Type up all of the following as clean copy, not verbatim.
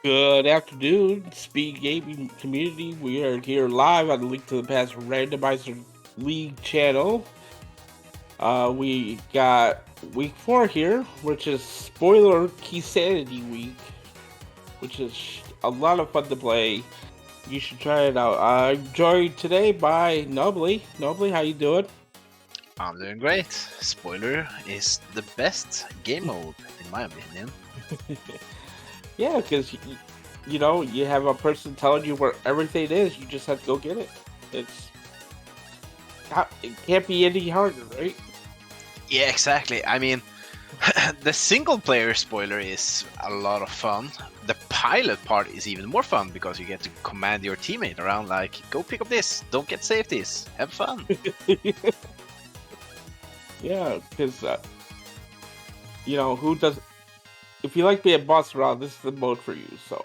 Good afternoon, Speed Gaming community. We are here live on the Link to the Past Randomizer League channel. We got week 4 here, which is Spoiler Key Sanity Week, which is a lot of fun to play. You should try it out. I'm joined today by Nobly. Nobly, how you doing? I'm doing great. Spoiler is the best game mode, in my opinion. Yeah, because you have a person telling you where everything is. You just have to go get it. It can't be any harder, right? Yeah, exactly. I mean, the single player spoiler is a lot of fun. The pilot part is even more fun because you get to command your teammate around, like, go pick up this, don't get safeties, have fun. Yeah, because who does? If you like being bossed around, this is the mode for you. So,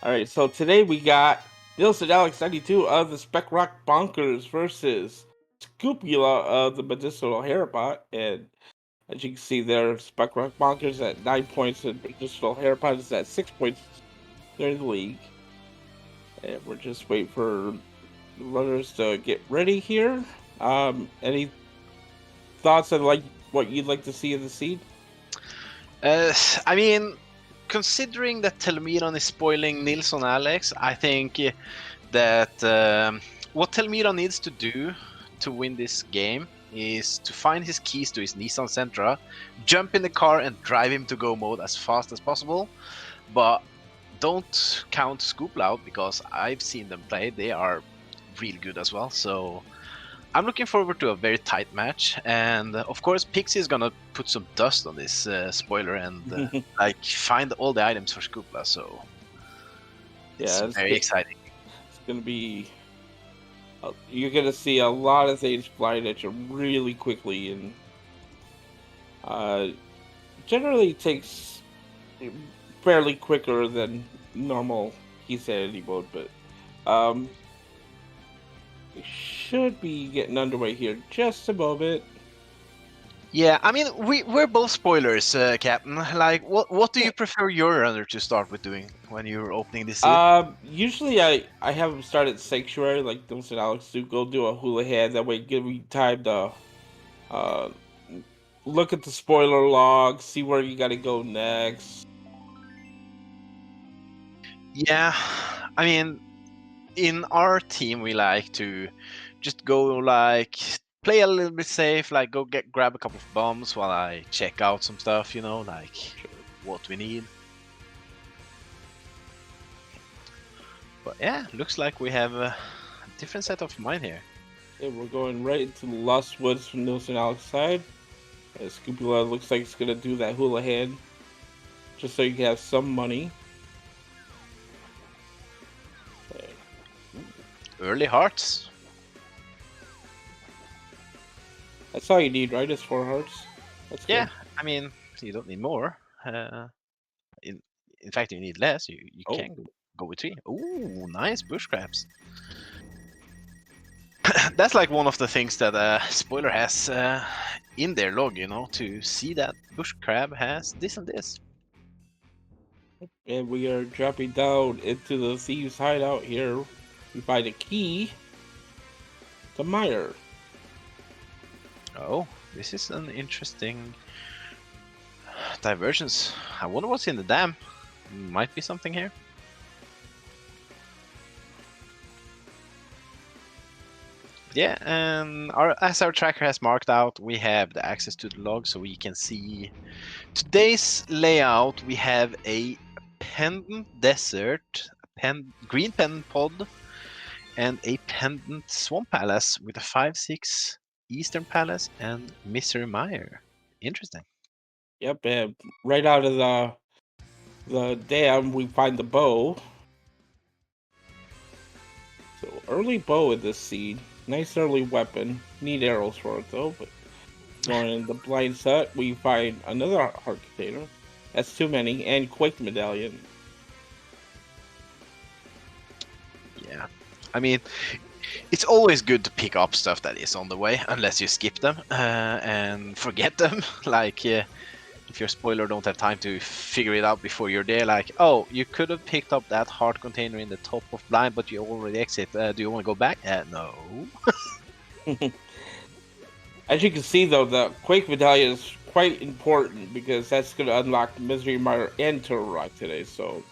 all right. So today we got NilssonAlex92 of the Spec Bonkers versus sk00pula of the Medicinal Herapot, and as you can see there, Spec Bonkers at 9 points and Medicinal Herapot is at 6 points. They're in the league, and we're just waiting for the runners to get ready here. Any thoughts on what you'd like to see in the scene? I mean, considering that Telmiran is spoiling NilssonAlex, I think that what Telmiran needs to do to win this game is to find his keys to his Nissan Sentra, jump in the car and drive him to go mode as fast as possible. But don't count sk00pula out because I've seen them play. They are real good as well. So I'm looking forward to a very tight match. And of course, Pixie is gonna put some dust on this spoiler and like find all the items for sk00pula. So it's very exciting. It's gonna be. You're gonna see a lot of things flying at you really quickly, and generally takes fairly quicker than normal Key Sanity mode, but we should be getting underway here just a moment. Yeah, I mean we're both spoilers, Captain. Like, what do you prefer your runner to start with doing when you're opening this seed? Usually I have them start at Sanctuary, like NilssonAlex do. Go do a hula head. That way, give me time to uh look at the spoiler log, see where you got to go next. Yeah, I mean, in our team we like to just go like play a little bit safe, like go grab a couple of bombs while I check out some stuff, like what we need. But yeah, looks like we have a different set of mind here. Yeah, we're going right into the Lost Woods from NilssonAlex side. sk00pula looks like it's gonna do that hula hand, just so you can have some money. Early hearts. That's all you need, right? Is 4 hearts. That's Yeah, good. I mean, you don't need more. In fact, you need less. You can go with 3. Ooh, nice bush crabs. That's like one of the things that spoiler has in their log, to see that bush crab has this and this. And we are dropping down into the thieves' hideout here. We find a key to Meyer. Oh, this is an interesting divergence. I wonder what's in the dam. Might be something here. Yeah, and as our tracker has marked out, we have the access to the log, so we can see today's layout. We have a pendant desert, green pendant pod, and a pendant swamp palace with a 5/6 eastern palace and Mr. Meyer. Interesting. Yep, and right out of the dam, we find the bow. So early bow in this seed. Nice early weapon. Need arrows for it though, but going in the blind set, we find another heart container. That's too many, and Quake medallion. Yeah, I mean, it's always good to pick up stuff that is on the way, unless you skip them and forget them. Like, if your spoiler don't have time to figure it out before you're there, like, oh, you could have picked up that heart container in the top of blind, but you already exit. Do you want to go back? No. As you can see, though, the Quake Medallion is quite important because that's going to unlock Misery Mire and Turtle Rock today. So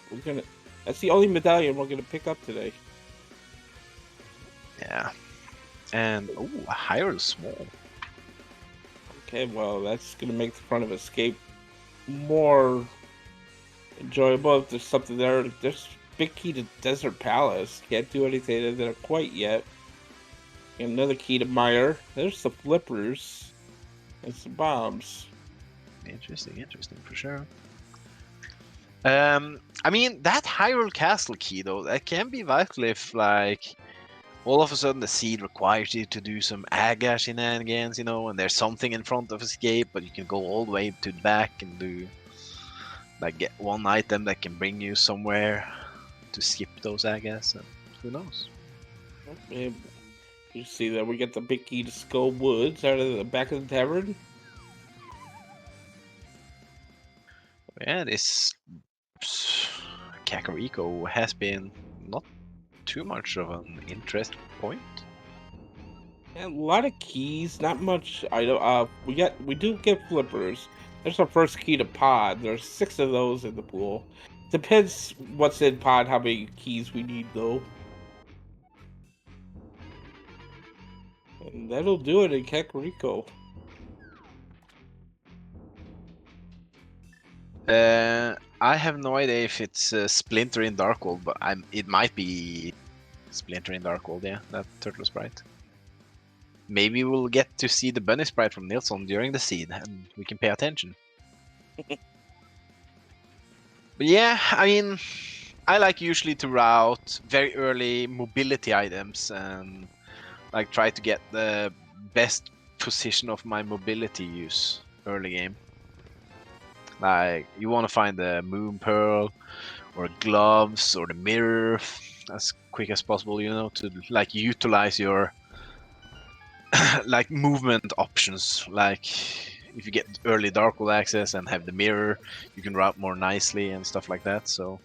that's the only medallion we're gonna pick up today. Yeah. And oh, a Hyrule Small. Okay, well, that's gonna make the front of Escape more enjoyable. If there's something there, there's big key to Desert Palace. Can't do anything in there quite yet. And another key to Mire. There's the flippers and some bombs. Interesting for sure. I mean, that Hyrule Castle key though, that can be vital if like all of a sudden the seed requires you to do some Aga shenanigans, you know, and there's something in front of Escape, but you can go all the way to the back and do like get one item that can bring you somewhere to skip those Agas, and who knows? And you see that we get the big key to Skull Woods out of the back of the tavern. Yeah, this Kakariko has been not too much of an interest point. And a lot of keys, not much. We do get flippers. There's our first key to Pod. There's 6 of those in the pool. Depends what's in Pod, how many keys we need though. And that'll do it in Kakariko. I have no idea if it's Splinter in Darkhold, but it might be Splinter in Darkhold, yeah, that turtle sprite. Maybe we'll get to see the bunny sprite from Nilsson during the seed, and we can pay attention. But yeah, I mean, I like usually to route very early mobility items and like try to get the best position of my mobility use early game. Like you want to find the moon pearl or gloves or the mirror as quick as possible, you know, to like utilize your like movement options. Like if you get early Darkhold access and have the mirror, you can route more nicely and stuff like that. So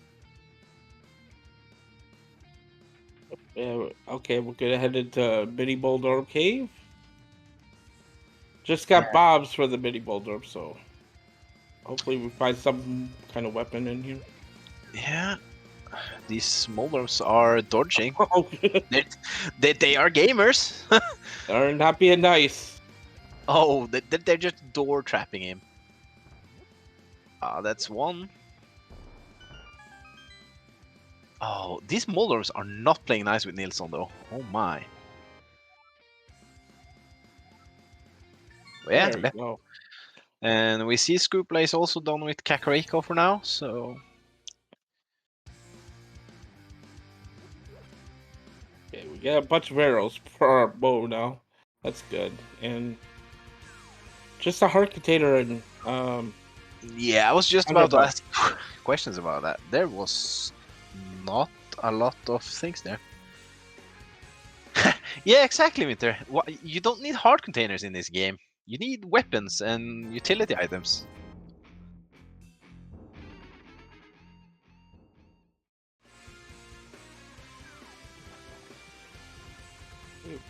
Yeah, okay, we're gonna head into Mini Boulder Cave. Just got bombs for the Mini Boulder, so hopefully we find some kind of weapon in here. yeah, these smolders are dodging. Oh, They are gamers. they're not being nice. Oh, they're just door trapping him. That's one. Oh, these molders are not playing nice with Nilsson though. Oh my. Yeah, There we go. and we see Scoopla is also done with Kakariko for now, so Okay, we got a bunch of arrows for our bow now. That's good. And just a heart container and yeah, I was just about to ask questions about that. There was not a lot of things there. Yeah, exactly, Winter. You don't need heart containers in this game. You need weapons and utility items.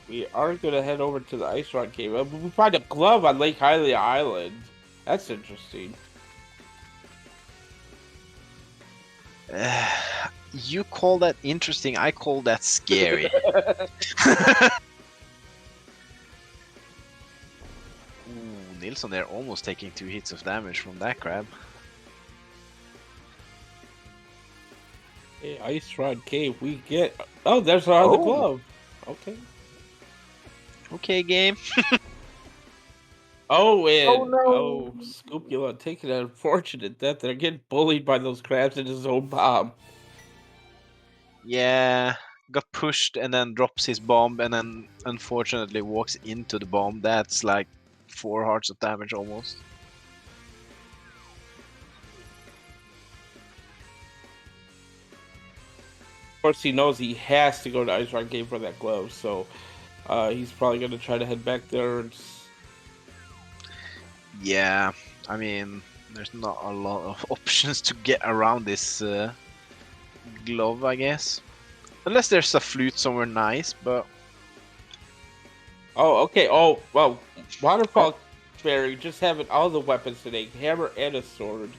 we are gonna head over to the Ice Rock Cave. We find a glove on Lake Hylia Island. That's interesting. You call that interesting, I call that scary. Ooh, Nilsson there almost taking 2 hits of damage from that crab. Hey, Ice Rod Cave, we get... Oh, there's our other glove. Okay. Okay, game. Oh, and... Oh, no. Oh, Scoopula taking an unfortunate death. They're getting bullied by those crabs in his own bomb. Yeah, got pushed and then drops his bomb and then unfortunately walks into the bomb. That's like 4 hearts of damage almost. Of course, he knows he has to go to Ice Rock Cave for that glove, so he's probably going to try to head back there. Yeah, I mean, There's not a lot of options to get around this glove, I guess. Unless there's a flute somewhere nice, but... Oh, okay. Oh, well, Oh, Waterfall Fairy just having all the weapons today, hammer and a sword.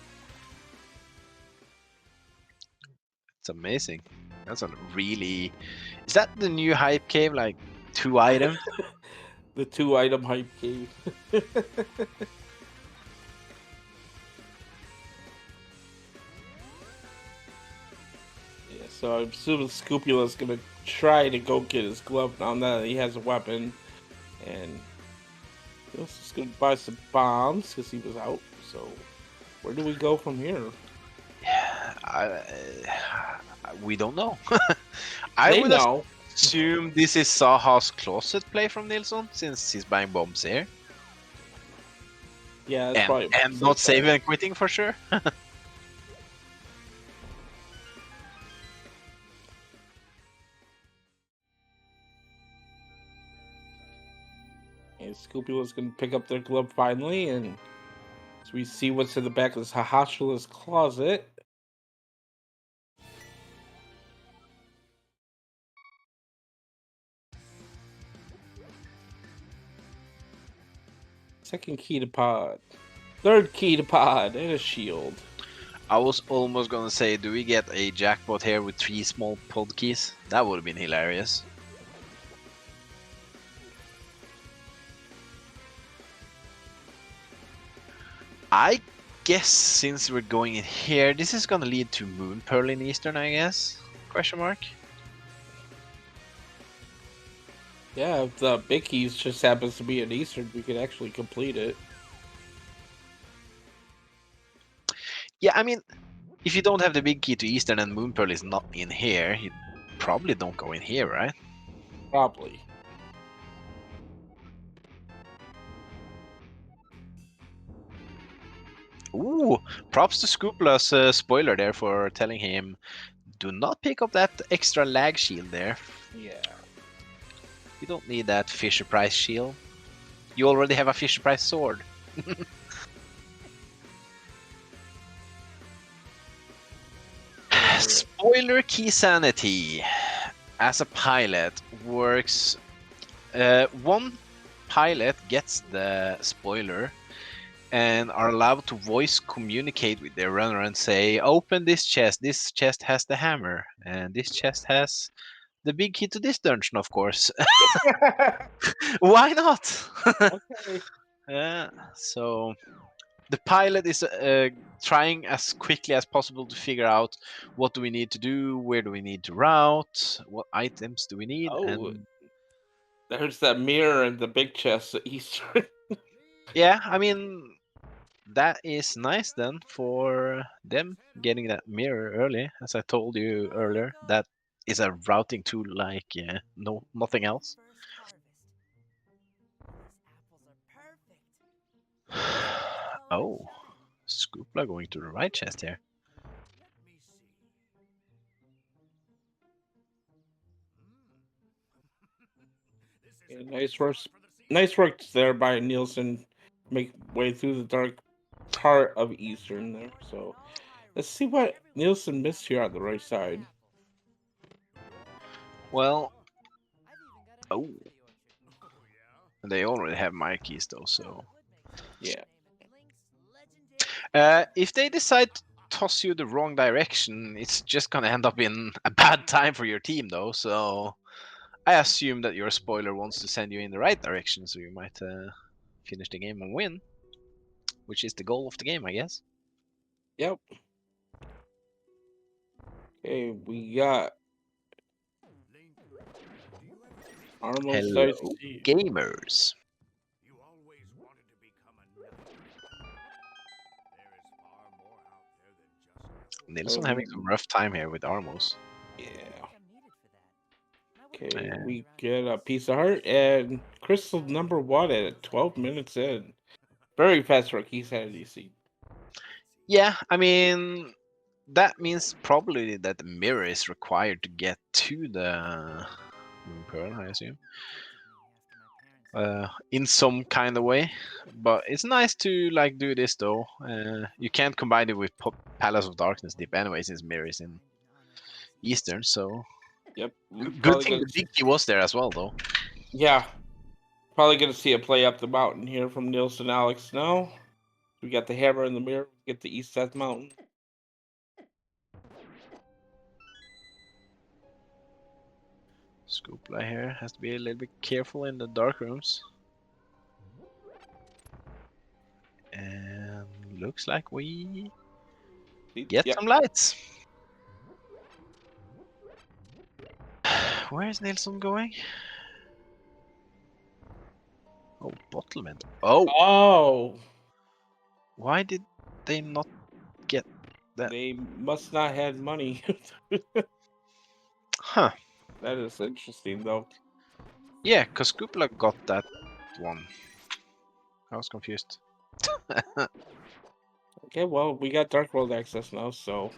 it's amazing. That's a really... Is that the new hype cave? Like 2 items? The 2-item hype cave. Yeah, so I'm assuming Scupula's gonna try to go get his glove now that he has a weapon, and he's just gonna buy some bombs because he was out. So where do we go from here? We don't know. I They would know. assume this is Saha's closet play from Nilsson, since he's buying bombs here. Yeah, that's probably And not saving and quitting for sure. And Scupula's gonna pick up their glove finally, and so we see what's in the back of this Hahashula's closet. Second key to pod. Third key to pod, and a shield. I was almost gonna say, do we get a jackpot here with 3 small pod keys? That would have been hilarious. I guess since we're going in here, this is gonna lead to Moon Pearl in Eastern, I guess? Question mark? Yeah, if the big keys just happens to be an Eastern, we could actually complete it. Yeah, I mean, if you don't have the big key to Eastern and Moon Pearl is not in here, you probably don't go in here, right? Probably. Ooh, props to Scoopula's spoiler there for telling him, do not pick up that extra lag shield there. Yeah. You don't need that Fisher Price shield. You already have a Fisher Price sword. Spoiler key sanity as a pilot works. One pilot gets the spoiler and are allowed to voice communicate with their runner and say, open this chest. This chest has the hammer, and this chest has the big key to this dungeon, of course. Why not? Okay. So the pilot is trying as quickly as possible to figure out what do we need to do, where do we need to route, what items do we need, Oh, and there's that mirror in the big chest at Eastern. yeah, I mean that is nice then for them getting that mirror early. As I told you earlier, that is a routing tool like no nothing else. Oh, Scoopla going to the right chest here. Yeah, nice work there by Nielsen. Make way through the dark part of Eastern there. So let's see what Nielsen missed here on the right side. Well, oh, they already have my keys though, so Yeah. if they decide to toss you the wrong direction, it's just gonna end up in a bad time for your team though. So I assume that your spoiler wants to send you in the right direction, so you might finish the game and win, which is the goal of the game, I guess. Yep. Okay, we got Armos Hello, Dice. gamers. Nilsson having some rough time here with Armos. Yeah. Okay, we get a piece of heart and crystal number 1 at 12 minutes in. Very fast for a key sanity seed. Yeah, I mean, that means probably that the mirror is required to get to the Moon Pearl, I assume. in some kind of way. But it's nice to like do this though. You can't combine it with Palace of Darkness Deep anyway, since Mirror is in Eastern. So Yep. good thing the big key was there as well, though. Yeah. Probably going to see a play up the mountain here from Nilsson Alex now. We got the hammer in the mirror. We get the East Seth Mountain. Scoopla here has to be a little bit careful in the dark rooms. And looks like we get some lights. Where is Nilsson going? Oh, bottlement. Oh! Oh! Why did they not get that? They must not have money. Huh. That is interesting, though. Yeah, because Scoopla got that one. I was confused. Okay, well, we got Dark World access now, so...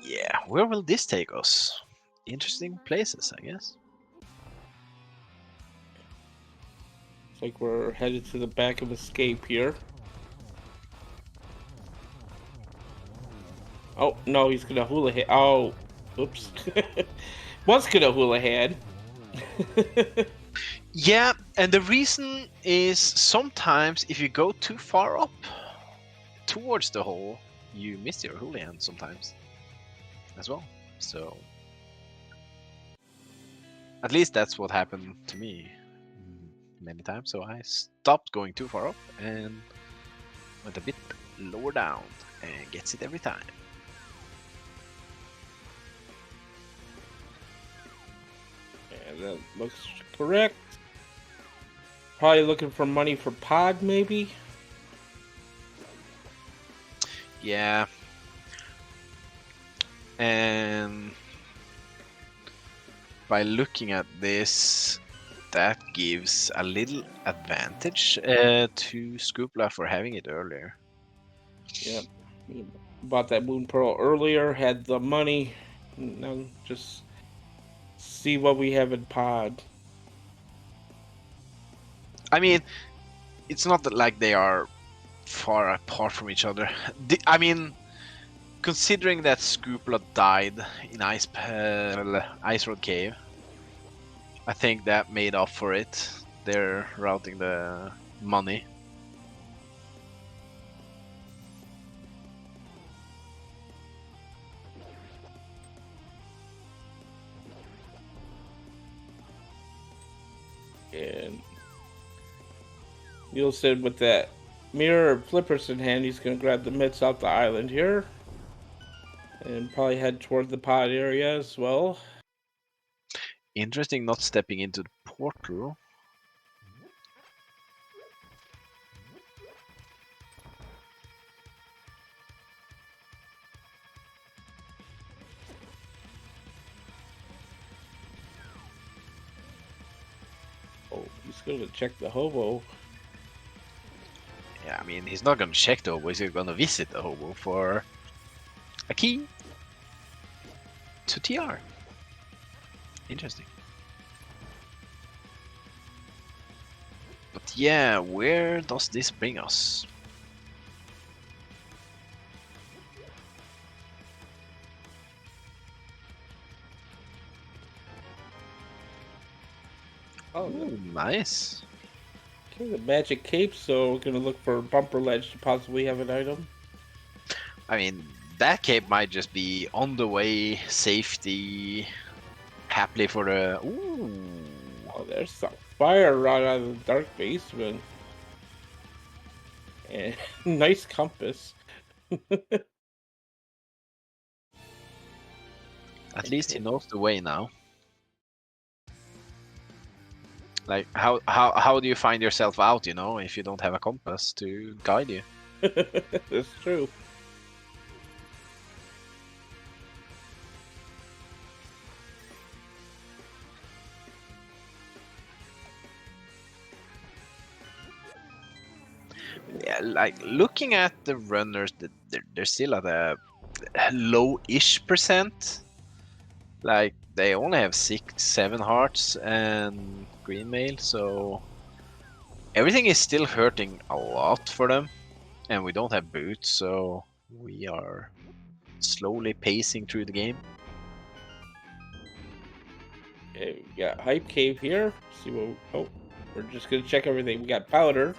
Yeah, where will this take us? Interesting places, I guess. It's like we're headed to the back of Escape here. Oh, no, he's gonna hula head. Oh, oops. Was gonna hula head. Yeah, and the reason is sometimes if you go too far up towards the hole, you miss your hula hand sometimes as well. So at least that's what happened to me many times. So I stopped going too far up and went a bit lower down and gets it every time. And that looks correct. Probably looking for money for pod, maybe? Yeah. And by looking at this, that gives a little advantage to Scoopla for having it earlier. Yep. He bought that Moon Pearl earlier, had the money. Now just see what we have in pod. I mean, it's not that like they are far apart from each other. I mean, considering that Scoopla died in Ice Road Cave, I think that made up for it. They're routing the money. And Nielsen with that mirror of flippers in hand, he's going to grab the mitts off the island here. And probably head toward the pod area as well. Interesting not stepping into the portal. Oh, he's going to check the hobo. Yeah, I mean, he's not gonna check the hobo, he's gonna visit the hobo for a key to TR. Interesting. But yeah, where does this bring us? Oh, ooh, nice. Okay, the magic cape, so we're going to look for bumper ledge to possibly have an item. I mean, that cape might just be on the way, safety, happily for the... Ooh. Oh, there's some fire right out of the dark basement. And nice compass. At least he knows the way now. Like, how do you find yourself out, you know, if you don't have a compass to guide you? That's true. Yeah, like, looking at the runners, they're still at a low-ish percent. Like, they only have 6-7 hearts, and green mail, so everything is still hurting a lot for them, and we don't have boots, so we are slowly pacing through the game. Okay, we got Hype Cave here. See what? Oh, we're just gonna check everything. We got powder.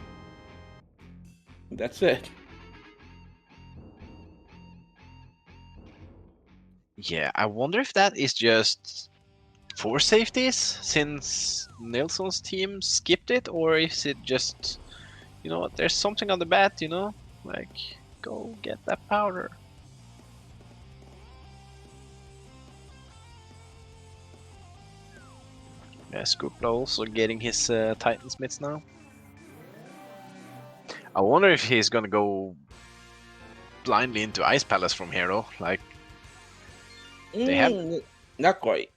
That's it. Yeah, I wonder if that is just for safeties, since Nilsson's team skipped it, or is it just, you know what, there's something on the bat, you know? Like, go get that powder. Yeah, Scoopla also getting his Titan's mitts now. I wonder if he's gonna go blindly into Ice Palace from here, though. Like, they have. Not quite.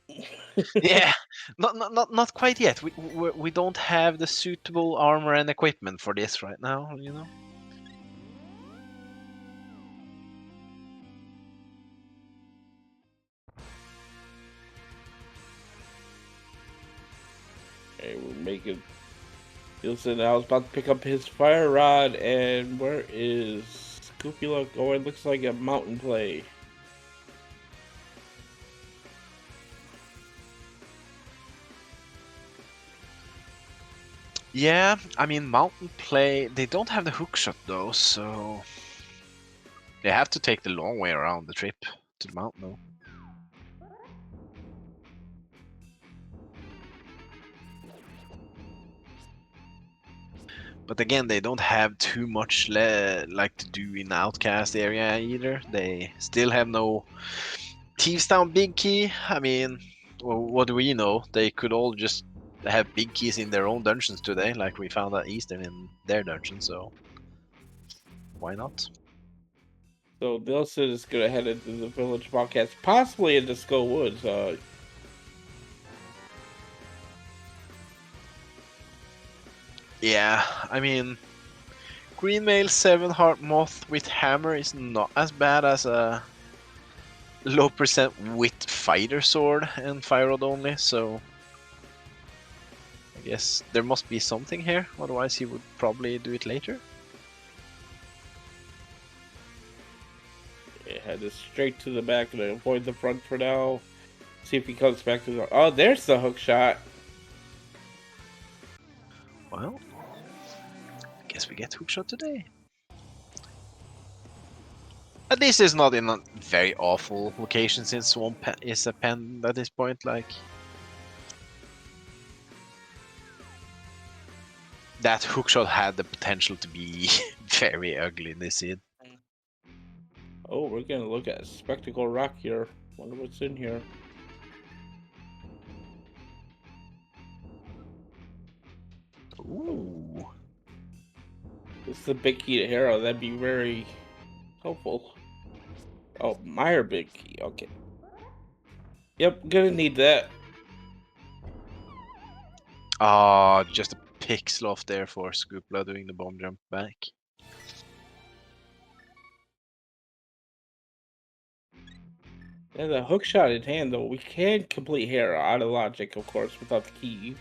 Yeah, not quite yet. We don't have the suitable armor and equipment for this right now, you know. Okay, we're making. Nielsen now is about to pick up his fire rod, and where is Scupula going? Looks like a mountain play. Yeah, I mean, mountain play. They don't have the hook shot though, so they have to take the long way around the trip to the mountain, though. But again, they don't have too much like to do in Outcast area either. They still have no Thieves Town big key. I mean, well, what do we know? They could all just have big keys in their own dungeons today, like we found at Eastern in their dungeon. So why not? So Nielsen is gonna head into the village podcast, possibly into Skull Woods. Yeah, I mean, Greenmail 7 Heart Moth with Hammer is not as bad as a low percent with Fighter Sword and Fire Rod only, so I guess there must be something here, otherwise he would probably do it later. Head is straight to the back and avoid the front for now. See if he comes back to the. Oh, there's the hook shot. Well, I guess we get hookshot today. At least it's not in a very awful location, since Swamp is a pen at this point. Like, that hookshot had the potential to be very ugly in this seed. Oh, we're gonna look at Spectacle Rock here. Wonder what's in here. Ooh. This is the big key to Hero. That'd be very helpful. Oh, Meyer big key. Okay. Yep, gonna need that. Ah, just a pixel off there for Scoopla doing the bomb jump back. Yeah, the hook shot in hand, though. We can complete Hero out of logic, of course, without the key.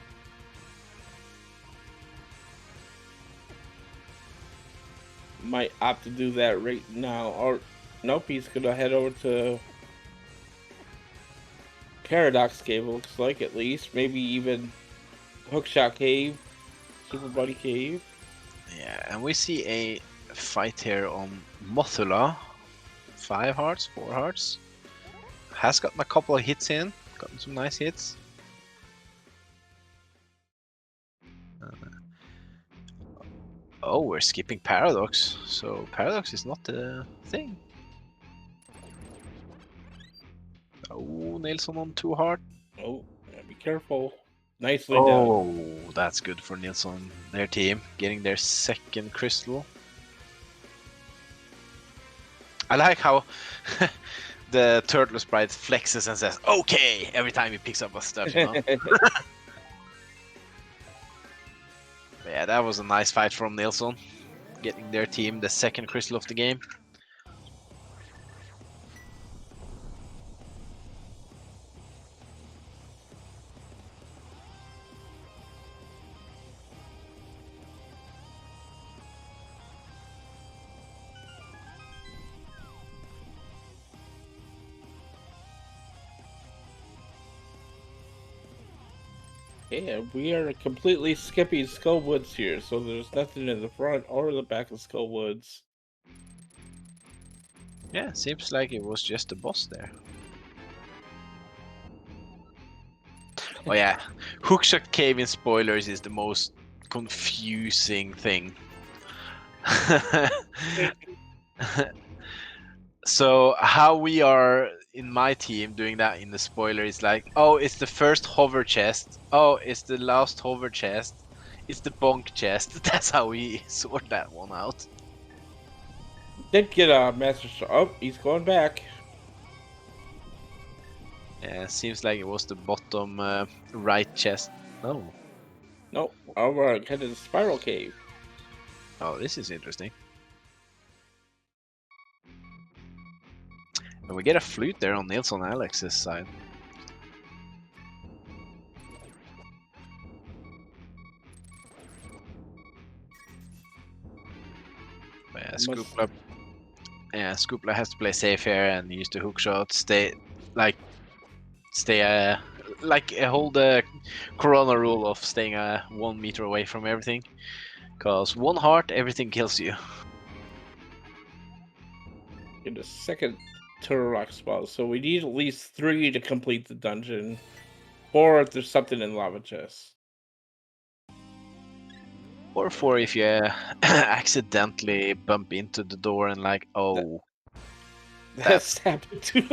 Might opt to do that right now. Or, nope, he's gonna head over to Paradox Cave, looks like, at least. Maybe even Hookshot Cave, Super Buddy Cave. Yeah, and we see a fight here on Mothula. 5 hearts, 4 hearts. Has gotten a couple of hits in, gotten some nice hits. Oh, we're skipping Paradox, so Paradox is not the thing. Oh, Nilsson on 2 heart. Oh, yeah, be careful. Nicely done. Oh, that's good for Nilsson, their team, getting their second crystal. I like how the Turtle Sprite flexes and says, okay, every time he picks up a stuff, you know? Yeah, that was a nice fight from Nilsson, getting their team the second crystal of the game. Yeah, we are completely skipping Skull Woods here, so there's nothing in the front or the back of Skull Woods. Yeah, seems like it was just the boss there. Oh yeah, Hookshot Cave in spoilers is the most confusing thing. So how we are in my team doing that in the spoiler is like, oh, it's the first hover chest. Oh, it's the last hover chest. It's the bonk chest. That's how we sort that one out. Did get a Master Sword. Oh, he's going back. Yeah, seems like it was the bottom right chest. Oh, Nope. Alright, head to the Spiral Cave. oh, this is interesting. And we get a flute there on NilssonAlex's side. But yeah, Scoopla. Yeah, Scoopla has to play safe here and use the hook shot. Hold the Corona rule of staying 1 meter away from everything. Cause one heart, everything kills you. In the second Turtle spell, so we need at least 3 to complete the dungeon. Or if there's something in Lava Chest. Or for if you accidentally bump into the door and like, oh, That's happened too.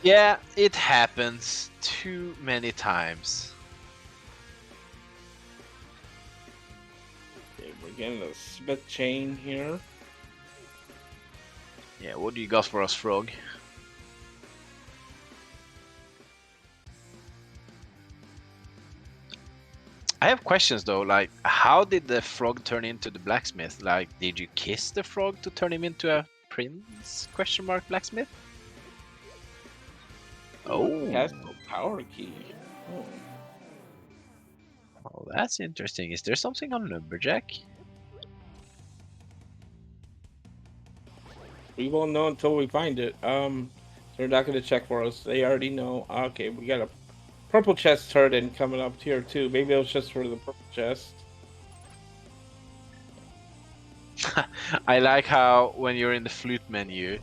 yeah, it happens too many times. Okay, we're getting a Smith chain here. Yeah, what do you got for us, Frog? I have questions though, like how did the frog turn into the blacksmith? Like, did you kiss the frog to turn him into a prince? Question mark blacksmith? Oh, Has no power key. Oh. oh, that's interesting. Is there something on Lumberjack? We won't know until we find it. They're not gonna check for us. They already know. Okay, we got a purple chest turret coming up here too. Maybe it was just for the purple chest. I like how when you're in the flute menu,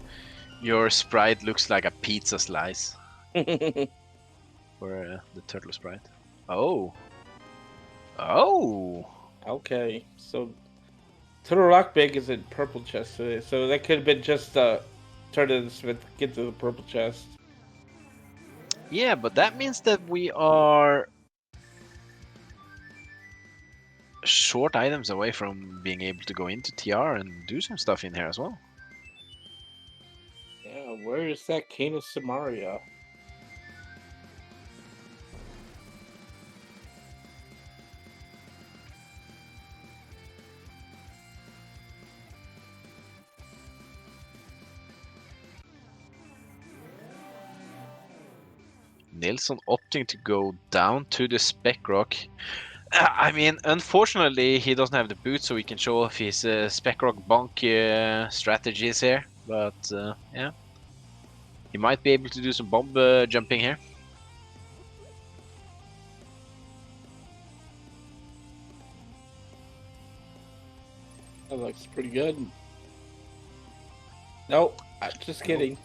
your sprite looks like a pizza slice for the turtle sprite. Oh, oh, Okay, so Turtle Rock Big is in purple chest today, so that could have been just turn to the Smith, get to the purple chest. yeah, but that means that we are short items away from being able to go into TR and do some stuff in here as well. Yeah, where is that Cane of Samaria? Nilsson opting to go down to the Spec Rock. I mean, unfortunately, he doesn't have the boots, so he can show off his Spec Rock bonk strategies here. But yeah, he might be able to do some bomb jumping here. That looks pretty good. Nope, just kidding.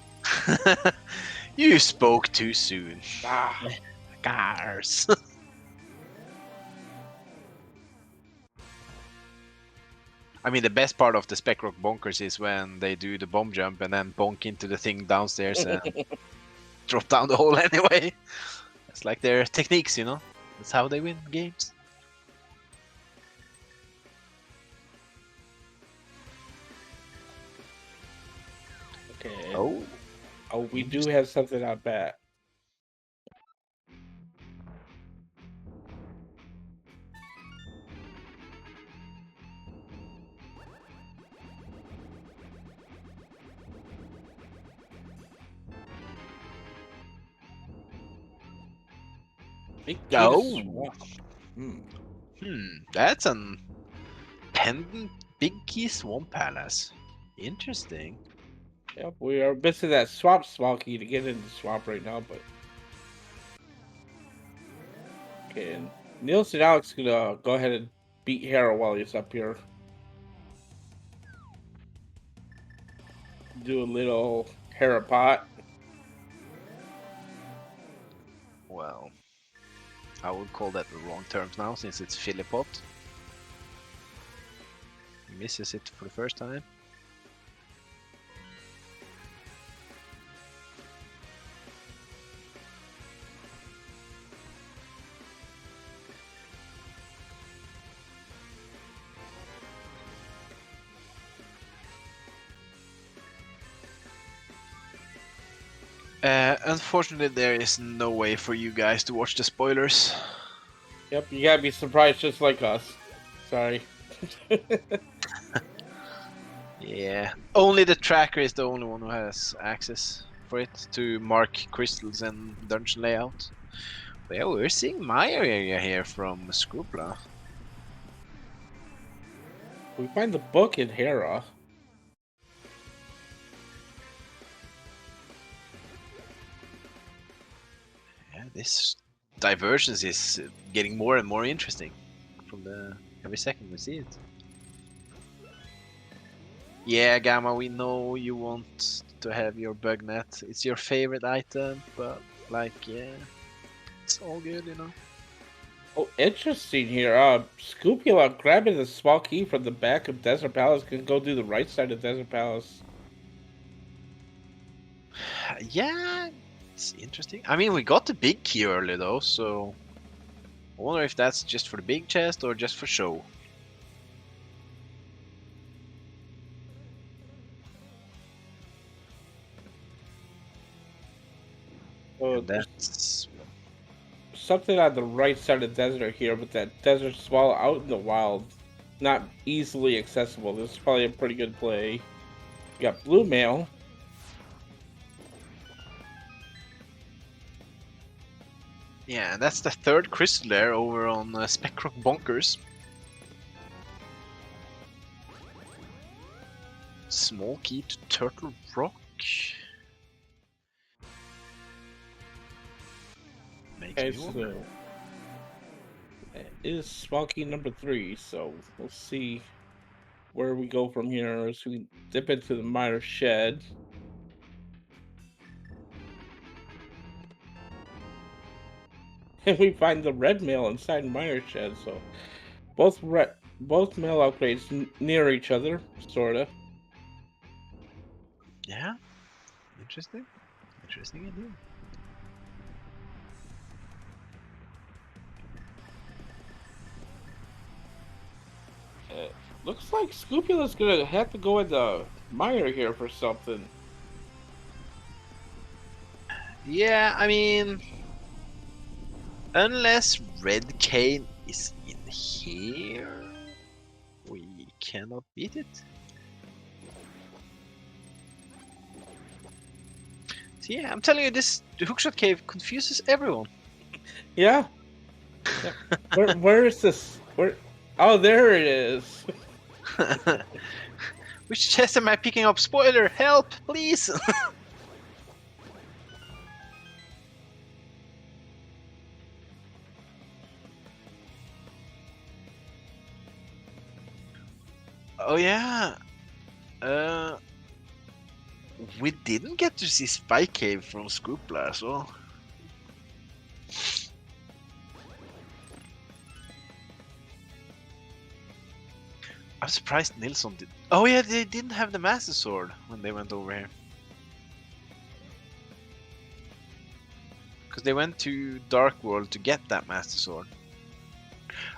You spoke too soon. Ah, Cars. I mean, the best part of the Spec Rock Bonkers is when they do the bomb jump and then bonk into the thing downstairs and drop down the hole anyway. It's like their techniques, you know? That's how they win games. okay. Oh. Oh, we do have something on bat. Big key to Oh. swap. That's an pendant big key swamp palace. Interesting. Yep, we are missing that swap small key to get into swamp right now, but okay. Nielsen Alex gonna go ahead and beat Hera while he's up here. Do a little Herapot. Well, I would call that the wrong terms now since it's Philipot. He misses it for the first time. Unfortunately, there is no way for you guys to watch the spoilers. Yep, you gotta be surprised just like us. Sorry. Yeah, only the tracker is the only one who has access for it to mark crystals and dungeon layout. But yeah, we're seeing my area here from Scrupla. We find the book in Hera. Yeah, this divergence is getting more and more interesting from the every second we see it. Yeah, Gamma, we know you want to have your bug net. It's your favorite item, but like, yeah, it's all good, you know. Oh, interesting here. Scupula grabbing the small key from the back of Desert Palace can go do the right side of Desert Palace. Yeah, it's interesting. I mean, we got the big key early though, so I wonder if that's just for the big chest or just for show. So And that's something on the right side of the desert here, but that desert swallow out in the wild, not easily accessible. This is probably a pretty good play. You got blue mail. yeah, that's the third crystal there over on Spec Bonkers. Small key to Turtle Rock. Makes Okay, me wonder. so it is small key number 3. So we'll see where we go from here as we dip into the miner shed. And we find the red mail inside miner shed. So both mail upgrades near each other, sorta. Yeah, interesting. Interesting indeed. Looks like Scupula's gonna have to go in the mire here for something. Yeah, I mean, unless Red Cane is in here, we cannot beat it. So yeah, I'm telling you, the hookshot cave confuses everyone. Yeah. Yeah. Where is this? Where? Oh, there it is. Which chest am I picking up? Spoiler! Help, please! Oh yeah. We didn't get to see Spy Cave from Scoopla as well. I'm surprised Nilsson did. Oh yeah, they didn't have the Master Sword when they went over here. Because they went to Dark World to get that Master Sword.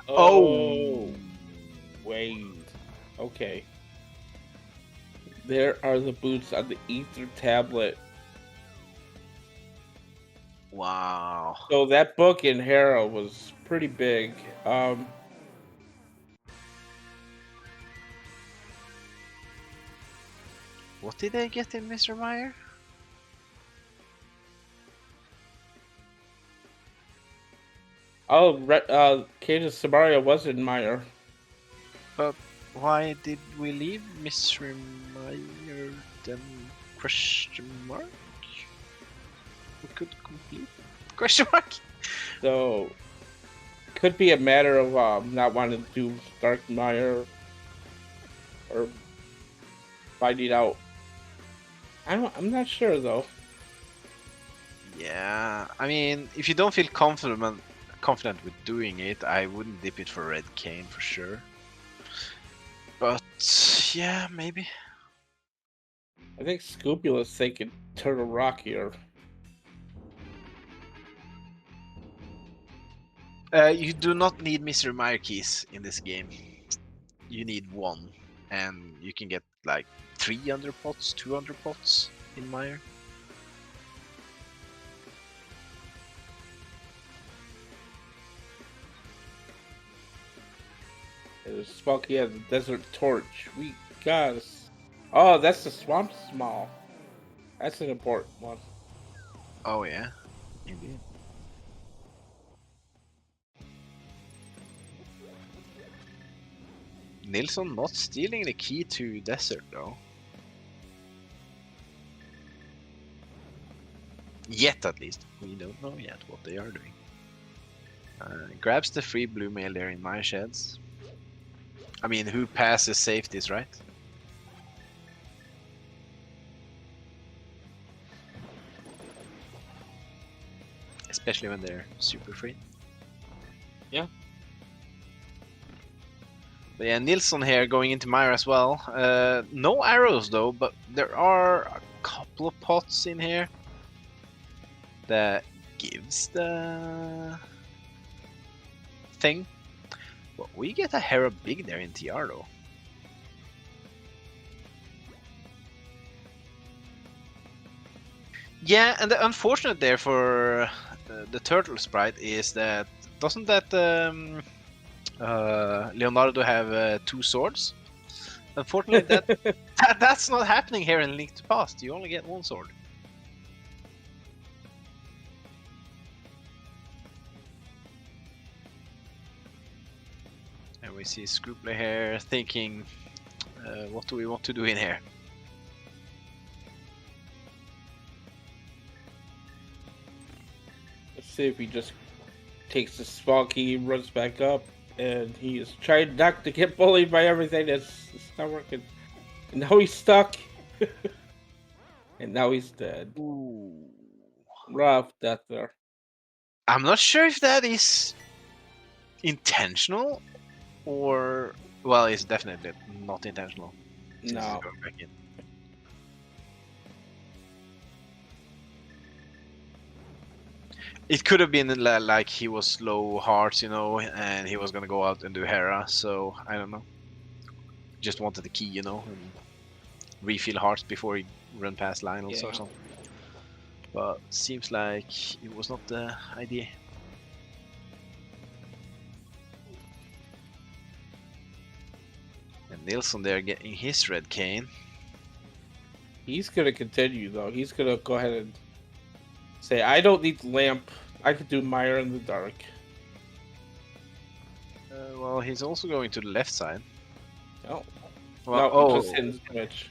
Oh, wait. Okay. There are the boots on the Ether tablet. Wow. So that book in Hera was pretty big. What did they get in Mr. Meyer? Oh, Cage of Samaria was in Meyer. But why did we leave Mr. Meyer then? Question mark? We could complete? Question mark? So could be a matter of not wanting to do Dark Mire or finding out. I'm not sure though. Yeah, I mean, if you don't feel confident with doing it, I wouldn't dip it for Red Cane for sure. But yeah, maybe. I think Scrupulous thinking Turtle Rock here. You do not need Mr. Mire keys in this game. You need one, and you can get like 300 pots, 200 pots in Mire. There's Spunky has the Desert Torch. We got us. Oh, that's the Swamp Small. That's an important one. Oh yeah, indeed. Nilsson not stealing the key to Desert though. Yet at least. We don't know yet what they are doing. Grabs the free blue mail there in my sheds. I mean, who passes safeties, right? Especially when they're super free. Yeah. But yeah, Nilsson here going into Myra as well. No arrows though, but there are a couple of pots in here that gives the thing. But we get a Hera big there in TR though. Yeah, and the unfortunate there for the turtle sprite is that doesn't that Leonardo have 2 swords? Unfortunately, that's not happening here in Link to Past. You only get 1 sword. And we see Scrupler here thinking, what do we want to do in here? Let's see if he just takes the Spunky, runs back up, and he is trying not to get bullied by everything. It's not working. And now he's stuck. And now he's dead. Ooh. Rough death there. I'm not sure if that is intentional or, well, it's definitely not intentional. Since No. he's going back in. It could have been like he was low hearts, you know, and he was gonna go out and do Hera. So I don't know. Just wanted the key, you know, and refill hearts before he run past Lionel's or something. But seems like it was not the idea. And Nilsson there getting his red cane. He's gonna continue though. He's gonna go ahead and say, "I don't need the lamp. I could do Mire in the dark." Well, he's also going to the left side. Oh, Well, no, just hitting damage.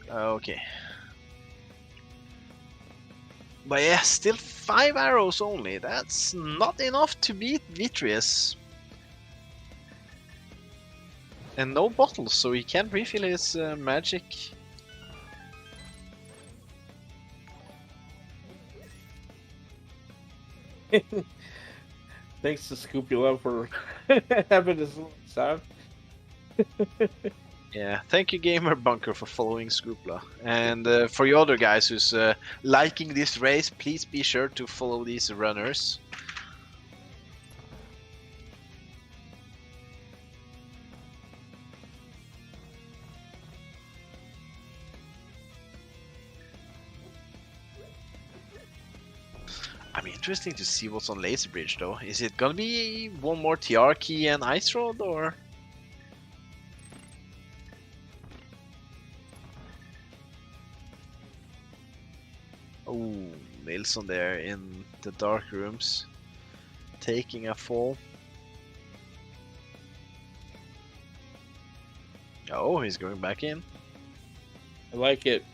Okay. But yeah, still 5 arrows only. That's not enough to beat Vitreous. And no bottles, so he can't refill his magic. Thanks to Scupula for having his sound. Yeah, thank you, Gamer Bunker, for following Scrupla. And for you other guys who's liking this race, please be sure to follow these runners. I'm interesting to see what's on Laser Bridge though. Is it gonna be one more TR key and Ice Rod, or? Oh, Nilsson there in the dark rooms, taking a fall. Oh, he's going back in. I like it.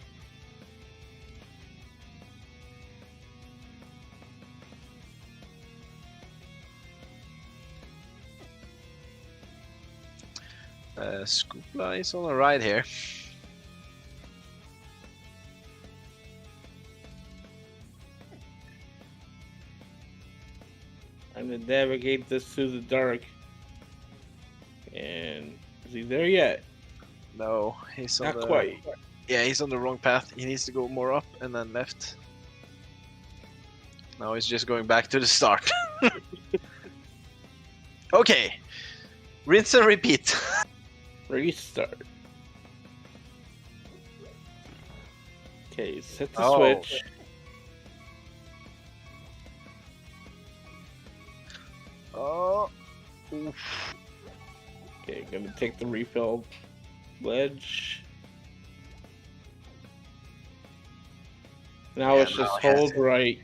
Scoopla is on the right here. I'm gonna navigate this through the dark. And is he there yet? No, he's on Not quite. Yeah, he's on the wrong path. He needs to go more up and then left. Now he's just going back to the start. Okay, rinse and repeat. Restart. Okay, set the Oh. switch. Oh. Oof. Okay, gonna take the refill ledge. Now Yeah, it's now just I have hold to- right.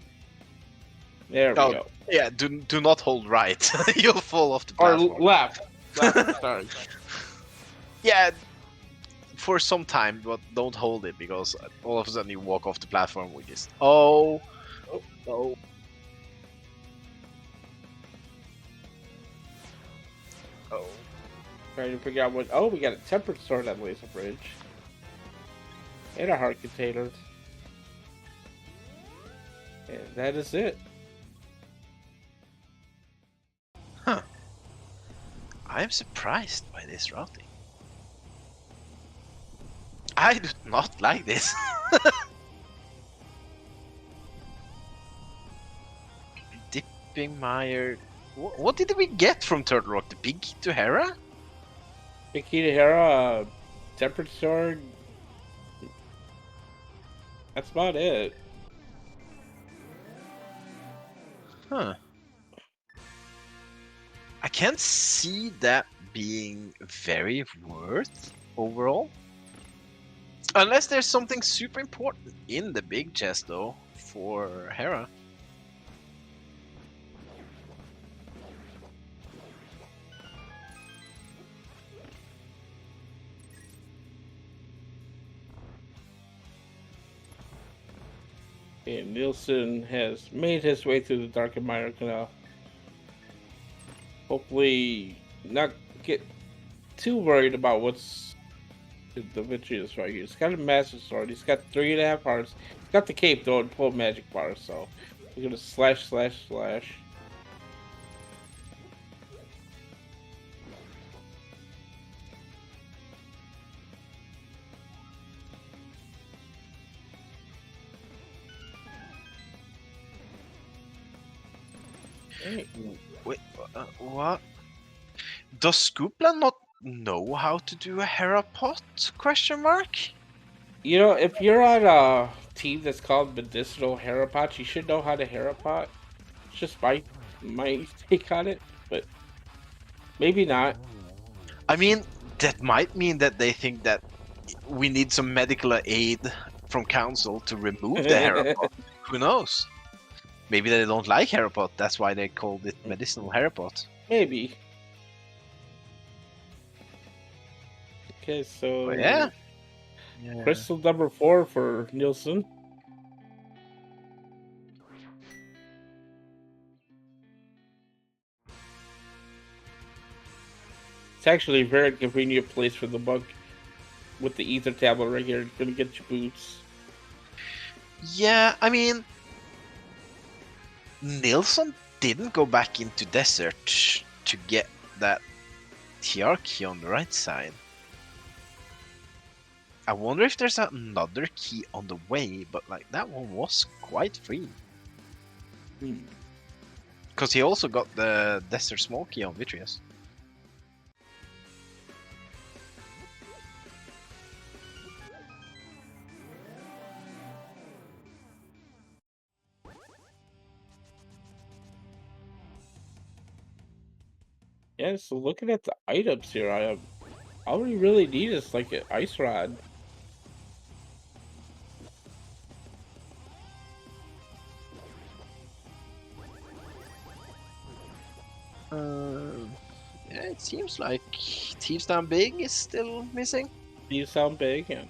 There we Oh, go. Yeah, do not hold right. You'll fall off the Or platform. left. Left, sorry. Yeah, for some time, but don't hold it because all of a sudden you walk off the platform with this. Oh. Oh. Oh. Trying to figure out what. Oh, we got a tempered sword at Laser Bridge. And a heart container. And that is it. Huh. I am surprised by this routing. I do not like this. Dipping Mire. What did we get from Turtle Rock? The big key to Hera? Big key to Hera, tempered sword. That's about it. Huh. I can't see that being very worth overall. Unless there's something super important in the big chest though for Hera. And Nilsson has made his way through the Dark Admirer Canal. Hopefully, not get too worried about what's the Vitreous right here. He's got a Master Sword. He's got 3.5 hearts. He's got the cape though and 12 magic bars. So we're gonna slash, slash, slash. Hey. Wait, what? Does Scoopla not know how to do a Herapot? Question mark? You know, if you're on a team that's called Medicinal Herapot, you should know how to Herapot. It's just my take on it, but maybe not. I mean, that might mean that they think that we need some medical aid from council to remove the Herapot. Who knows? Maybe they don't like Herapot, that's why they called it Medicinal Herapot. Maybe. Okay, so But yeah. crystal number 4 for Nilsson. It's actually a very convenient place for the bug with the ether tablet right here. It's gonna get you boots. Yeah, I mean, Nilsson didn't go back into desert to get that TR key on the right side. I wonder if there's another key on the way, but like that one was quite free. Because he also got the desert small key on Vitreous. Yeah, so looking at the items here, all we really need is like an ice rod. Yeah, it seems like Thieves Down Big is still missing. These sound big, and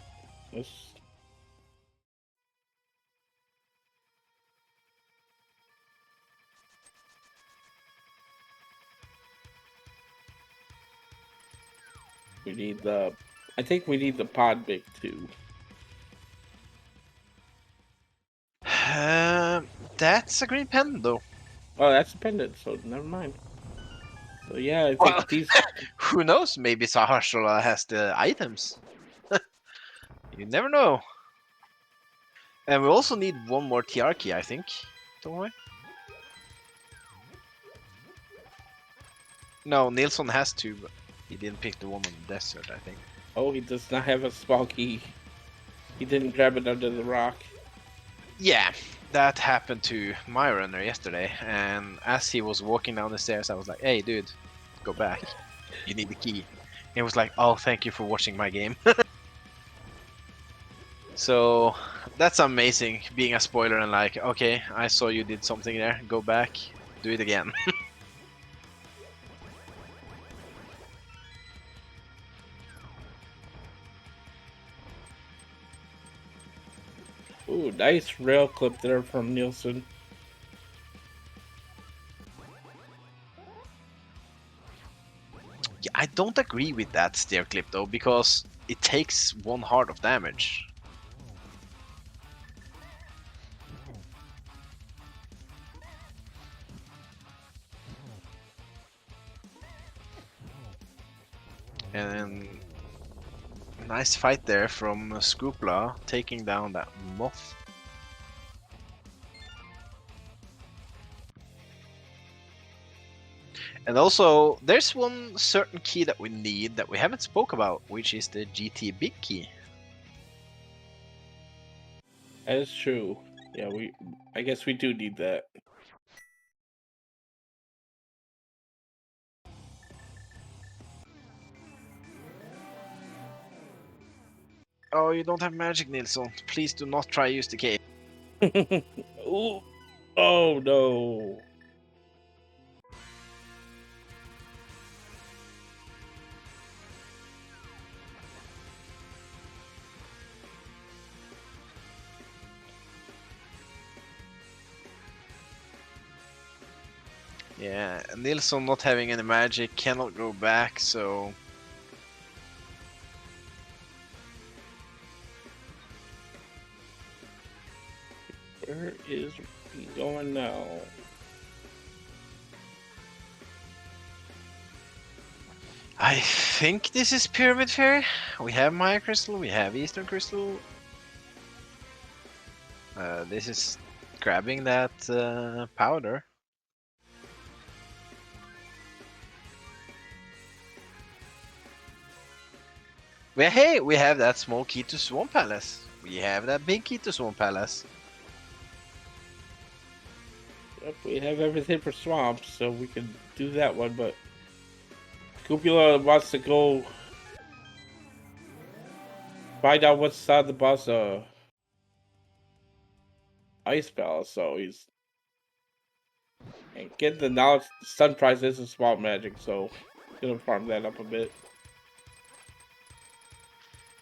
this. We need the. I think we need the pod big too. That's a green pen though. Oh, that's a pendant, so never mind. So yeah, I think Well, these. who knows? Maybe Sahasrara has the items. You never know. And we also need one more TR key, I think. Don't we? No, Nilsson has two, but he didn't pick the one on the desert, I think. Oh, he does not have a small key. He didn't grab it under the rock. Yeah, that happened to my runner yesterday, and as he was walking down the stairs, I was like, "Hey, dude, go back. You need the key." He was like, "Oh, thank you for watching my game." So that's amazing, being a spoiler and like, okay, I saw you did something there. Go back, do it again. Ooh, nice rail clip there from Nielsen. Yeah, I don't agree with that stair clip though, because it takes 1 heart of damage. And nice fight there from sk00pula, taking down that moth. And also, there's one certain key that we need that we haven't spoke about, which is the GT big key. That is true. Yeah, I guess we do need that. Oh, you don't have magic, Nilsson. Please do not try use the K. Ooh. Oh no. Yeah, Nilsson not having any magic cannot go back, so Where is he going now? I think this is Pyramid Fairy. We have Maya Crystal, we have Eastern Crystal. This is grabbing that powder. Well, hey, we have that small key to Swamp Palace. We have that big key to Swamp Palace. Yep, we have everything for swamps, so we can do that one, but Cupula wants to go find out what's inside the boss Ice Palace, so he's and get the knowledge Sun Prize is a swamp magic, so gonna farm that up a bit.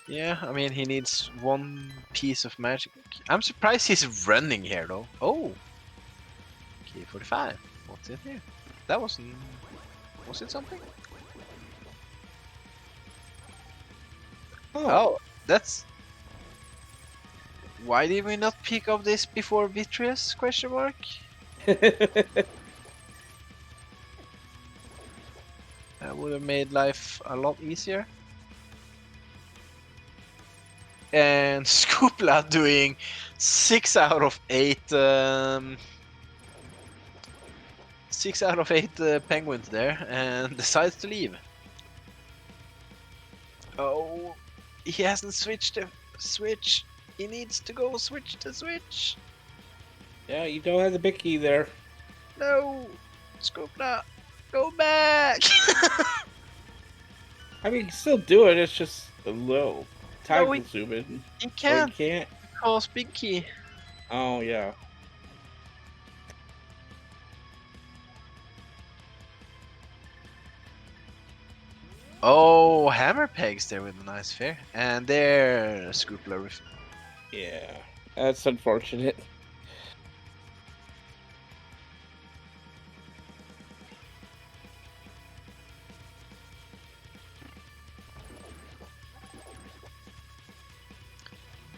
Yeah, I mean, he needs one piece of magic. I'm surprised he's running here, though. Oh! Key 45. What's in here? That wasn't... Was it something? Oh, that's... Why did we not pick up this before Vitreous? Question mark? That would have made life a lot easier. And sk00pula doing 6 out of 8 6 out of 8 penguins there and decides to leave. Oh, he hasn't switched the switch. He needs to go switch the switch. Yeah, you don't have the big key there. No, sk00pula, go back. I mean, you can still do it. It's just a little time No, consuming. he Oh, can't. you can't. Because big key. Oh yeah. Oh, hammer pegs there with a nice fair, and there sk00pula. Yeah, that's unfortunate.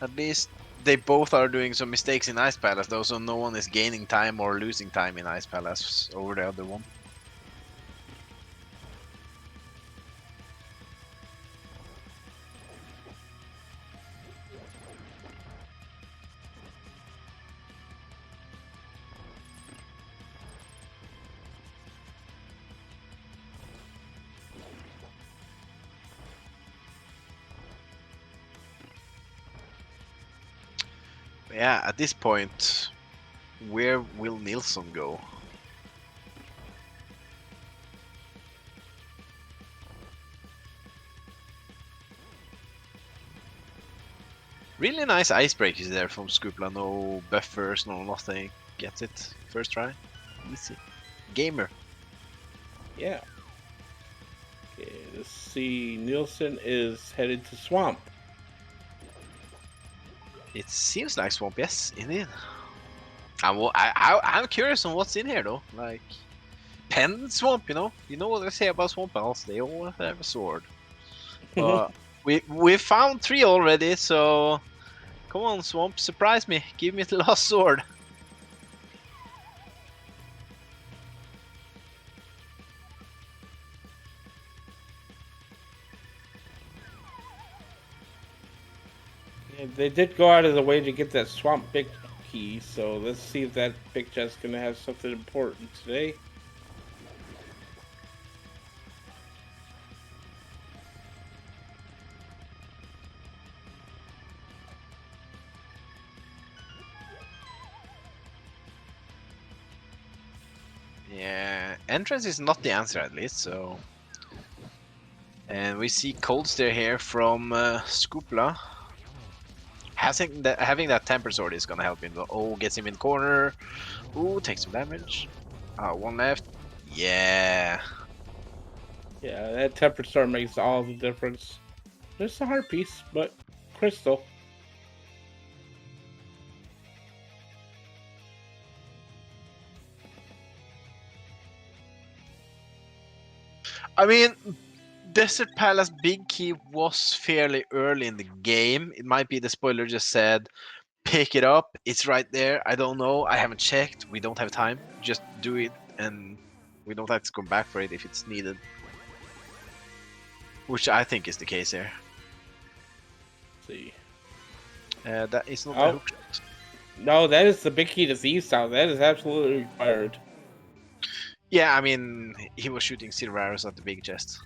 At least they both are doing some mistakes in Ice Palace, though, so no one is gaining time or losing time in Ice Palace over the other one. Yeah, at this point, where will Nilsson go? Really nice icebreakers there from Scoopla. No buffers, no nothing. Gets it. First try. Easy. Gamer. Yeah. Okay, let's see. Nilsson is headed to Swamp. It seems like Swamp, yes, indeed. I'm curious on what's in here though. Like, Pen Swamp, you know? You know what they say about Swamp Elves? They all have a sword. But we found 3 already, so come on, Swamp, surprise me. Give me the last sword. Yeah, they did go out of the way to get that Swamp Big Key, so let's see if that big chest's gonna have something important today. Yeah, entrance is not the answer at least, so. And we see Cold Stare here from Scoopla. Having that temper sword is gonna help him. Oh, gets him in the corner. Ooh, takes some damage. 1 left. Yeah. Yeah, that temper sword makes all the difference. Just a hard piece, but crystal. I mean, Desert Palace Big Key was fairly early in the game. It might be the spoiler just said, pick it up. It's right there. I don't know. I haven't checked. We don't have time. Just do it, and we don't have to come back for it if it's needed. Which I think is the case here. Let's see. That is not a Oh, hook shot. no, that is the big key to Thieves Town. That is absolutely required. Yeah, I mean, he was shooting silver arrows at the big chest.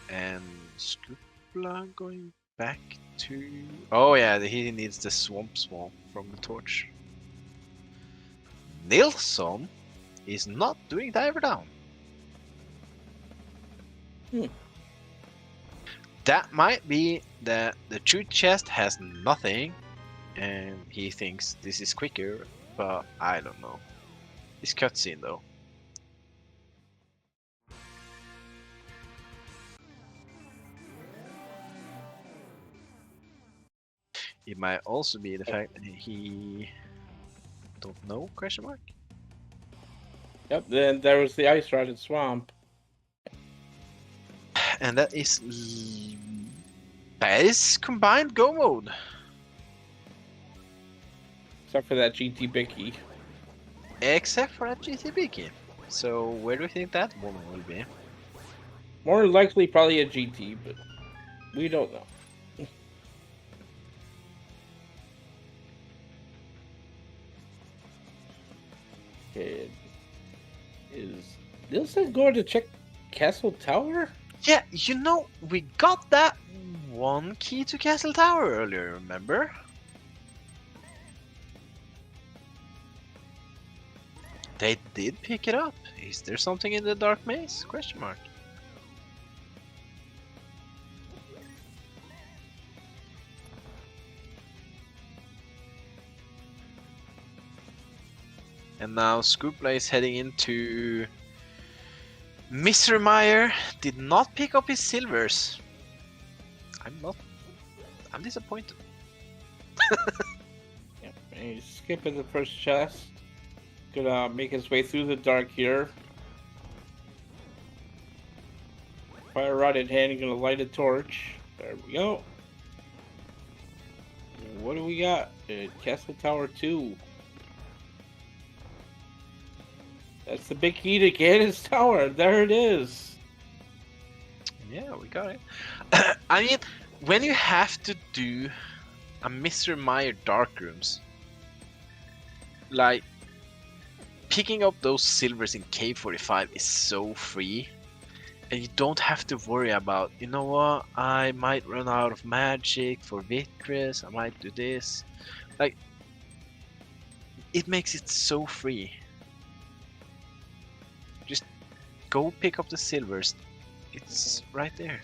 And Scoopla going back to... Oh yeah, he needs the Swamp Swamp from the torch. Nilsson is not doing Diver Down. That might be that the true chest has nothing and he thinks this is quicker, but I don't know. This cutscene though. It might also be the fact that he don't know, question mark? Yep, then there was the ice rotted swamp. And that is combined go mode. Except for that GT Bicky. Except for that GT key. So where do we think that woman will be? More likely probably a GT, but we don't know. Okay. Is Nilsson going to check Castle Tower? Yeah, you know, we got that 1 key to Castle Tower earlier, remember? They did pick it up. Is there something in the dark maze? Question mark. And now Scoopla is heading into... Mr. Meyer did not pick up his silvers. I'm disappointed. Yep, and he's skipping the first chest. Gonna make his way through the dark here. fire rod in hand. Gonna light a torch. There we go. What do we got? Castle Tower 2. That's the big key to Ganon's Tower. There it is. Yeah, we got it. I mean, when you have to do a Mr. Meyer dark rooms, like picking up those silvers in K45 is so free, and you don't have to worry about, you know what, I might run out of magic for Vitris, I might do this. Like, it makes it so free. Just go pick up the silvers. It's right there.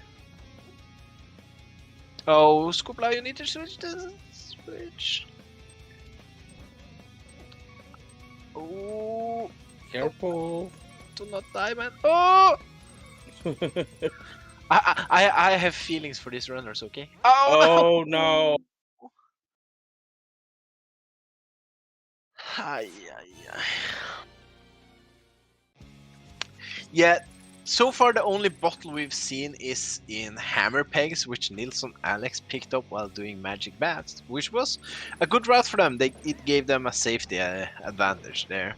Oh, Scoopla, you need to switch the switch. Oh, Careful. do not die, man. Oh! I have feelings for these runners, okay? Oh no. Ay, ay, ay. Yeah, so far the only bottle we've seen is in hammer pegs, which NilssonAlex picked up while doing magic bats, which was a good route for them. It gave them a safety advantage there.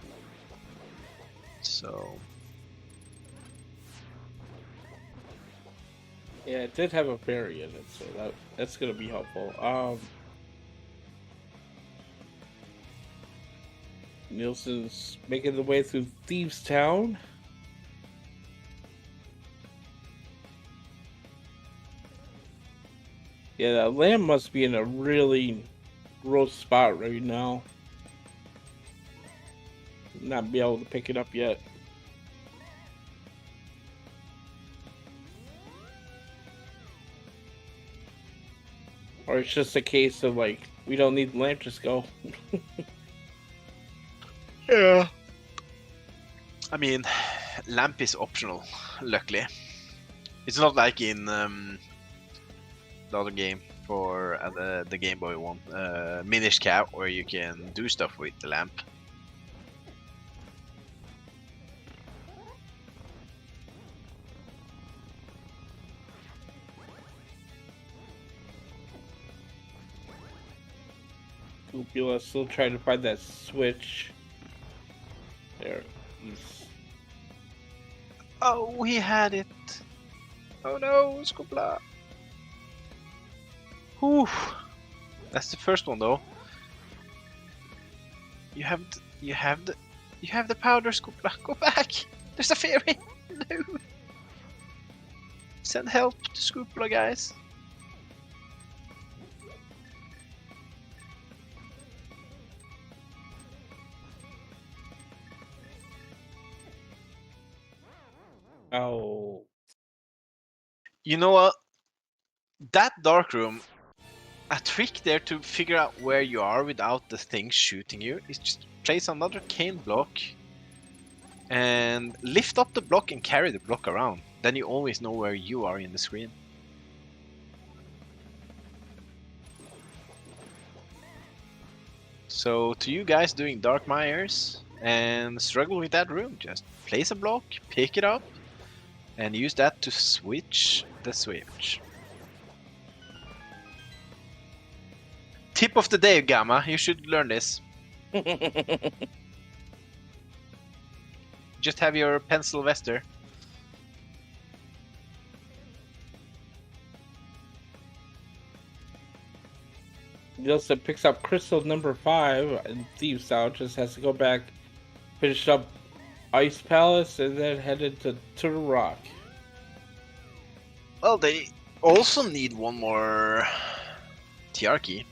So Yeah, it did have a fairy in it, so that's gonna be helpful. Nilsson's making the way through Thieves Town. Yeah, that lamp must be in a really gross spot right now. Not be able to pick it up yet. Or it's just a case of like, we don't need the lamp, just go. yeah. I mean, lamp is optional, luckily. It's not like in the other game for the Game Boy one, Minish Cap, where you can do stuff with the lamp. Copula still trying to find that switch. There, he's... Oh, he had it. Oh no, Scoopla. Whew. That's the first one though. You have the powder, Scoopla. Go back. There's a fairy. No. Send help to Scoopla, guys. Oh. You know what? That dark room, a trick there to figure out where you are without the thing shooting you is just place another cane block and lift up the block and carry the block around. Then you always know where you are in the screen. So to you guys doing Dark Myers and struggle with that room, just place a block, pick it up, and use that to switch the switch. Tip of the day, Gamma. You should learn this. Just have your pencil vester. Nilsson picks up crystal number 5 and Thieves Town, just has to go back, finish up Ice Palace, and then headed to Turtle Rock. Well, they also need one more TR key.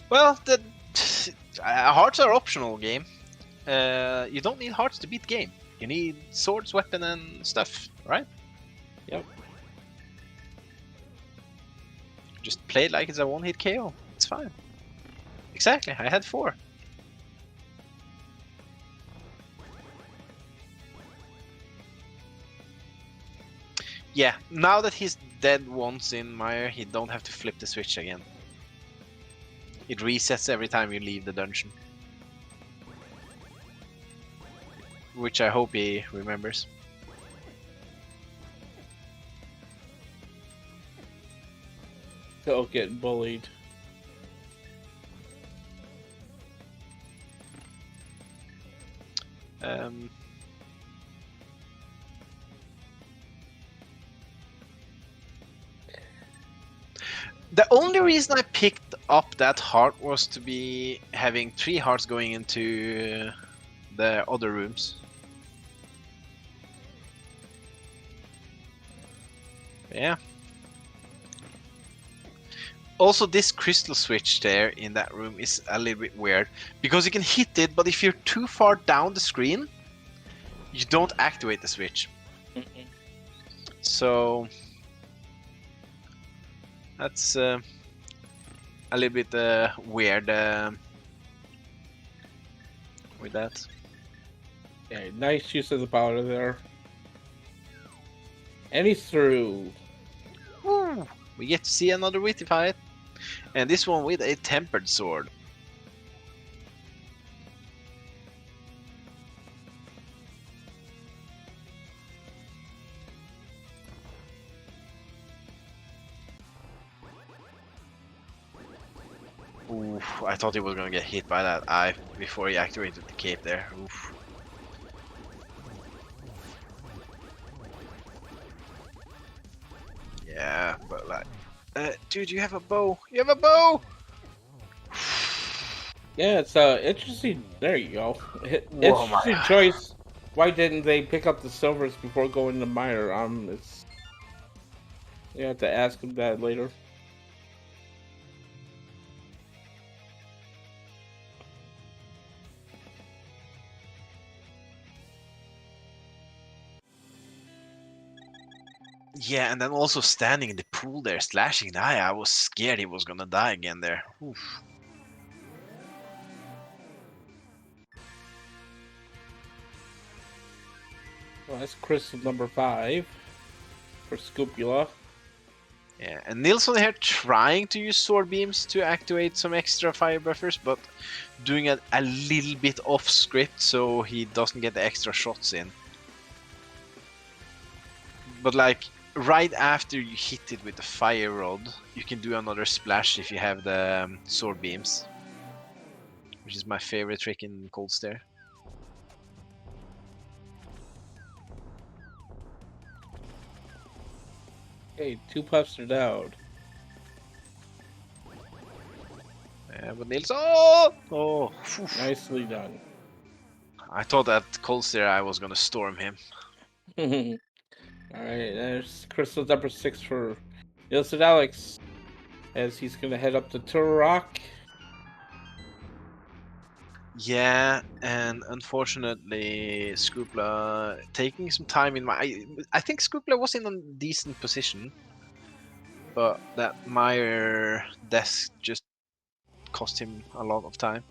Well, the hearts are optional game. You don't need hearts to beat the game. You need swords, weapon, and stuff, right? Yep. Just play it like it's a one-hit KO. It's fine. Exactly. I had 4. Yeah, now that he's dead once in Meyer, he don't have to flip the switch again. It resets every time you leave the dungeon. Which I hope he remembers. Still getting bullied. The only reason I picked up that heart was to be having 3 hearts going into the other rooms. Yeah. Also, this crystal switch there in that room is a little bit weird because you can hit it, but if you're too far down the screen, you don't activate the switch. So that's a little bit weird with that. Yeah, nice use of the powder there. And he's through. Woo! We get to see another witty fight, and this one with a tempered sword. Oof, I thought he was gonna get hit by that eye before he activated the cape there. Oof. Yeah, but like, dude, you have a bow. You have a bow. Yeah, it's interesting. There you go. Whoa, my- Interesting choice. Why didn't they pick up the silvers before going to mire? It's you have to ask him that later. Yeah, and then also standing in the pool there, slashing the eye. I was scared he was gonna die again there. Oof. Well, that's crystal number 5 for Scopula. Yeah, and Nilsson here trying to use sword beams to activate some extra fire buffers, but doing it a little bit off script so he doesn't get the extra shots in. But like right after you hit it with the fire rod, you can do another splash if you have the sword beams, which is my favorite trick in Cold Stare. Okay, 2 puffs are down. But Nils, oh, phew. Nicely done. I thought at Cold Stare I was gonna storm him. Alright, there's crystal number 6 for NilssonAlex, as he's gonna head up to Turok. Yeah, and unfortunately, Scoopla taking some time in my. I think Scoopla was in a decent position, but that Meyer death just cost him a lot of time.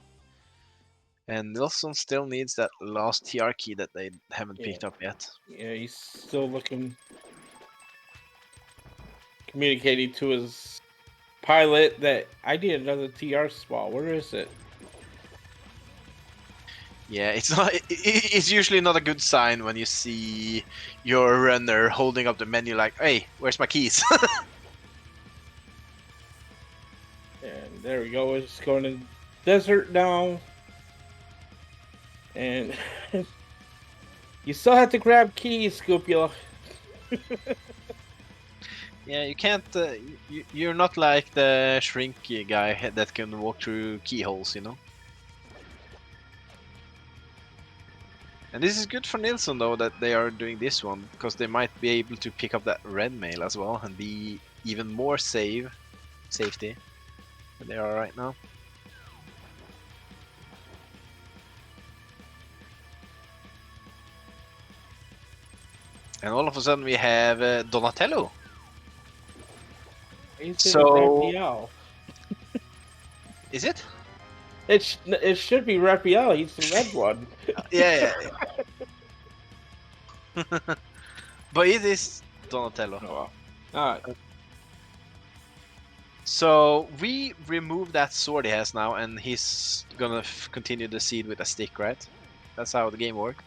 And Nilsson still needs that last TR key that they haven't Yeah. picked up yet. Yeah, he's still looking, communicating to his pilot that I need another TR spot. Where is it? Yeah, it's not. It's usually not a good sign when you see your runner holding up the menu like, "Hey, where's my keys?" And there we go. It's going to desert now. And you still have to grab keys, Scopula. Yeah, you can't. You're not like the shrinky guy that can walk through keyholes, you know. And this is good for Nilsson though that they are doing this one because they might be able to pick up that red mail as well and be even more safety than they are right now. And all of a sudden we have Donatello. So is it? It should be Raphael. He's the red one. Yeah. But it is Donatello. Oh, well. So we remove that sword he has now, and he's gonna continue the seed with a stick, right? That's how the game works.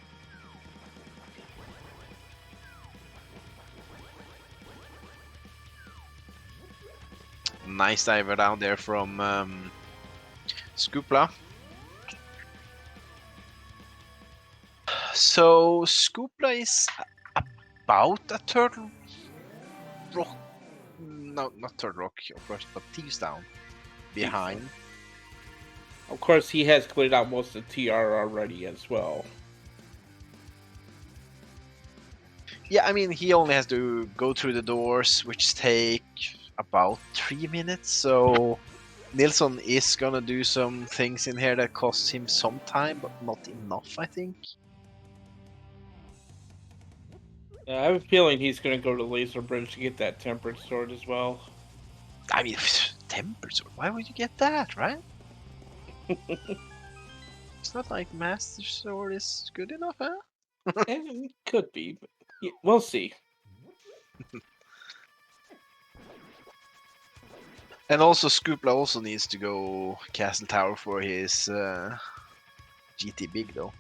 nice diver down there from Scoopla. So Scoopla is about a Turtle Rock. No, not Turtle Rock, of course, but Thieves Down behind. Of course, he has cleared out most of the TR already as well. Yeah, I mean, he only has to go through the doors, which take about 3 minutes. So Nilsson is gonna do some things in here that costs him some time, but not enough, I think. Yeah, I have a feeling he's going to go to Laser Bridge to get that Tempered Sword as well. I mean, Tempered Sword. Why would you get that, right? It's not like Master Sword is good enough, huh? And it could be, but we'll see. And also, Scoopla also needs to go Castle Tower for his GT Big, though.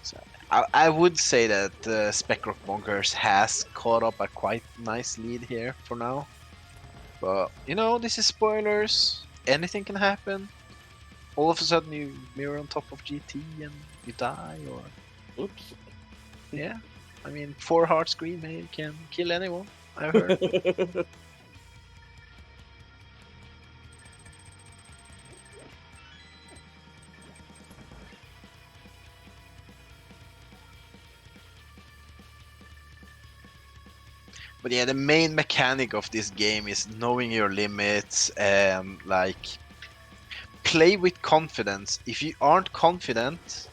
So I would say that Spec Rock Bonkers has caught up a quite nice lead here for now. But, you know, this is spoilers. Anything can happen. All of a sudden you mirror on top of GT and you die, or... Oops. Yeah. I mean, 4 hearts green mail can kill anyone, I've heard. But yeah, the main mechanic of this game is knowing your limits and like play with confidence. If you aren't confident,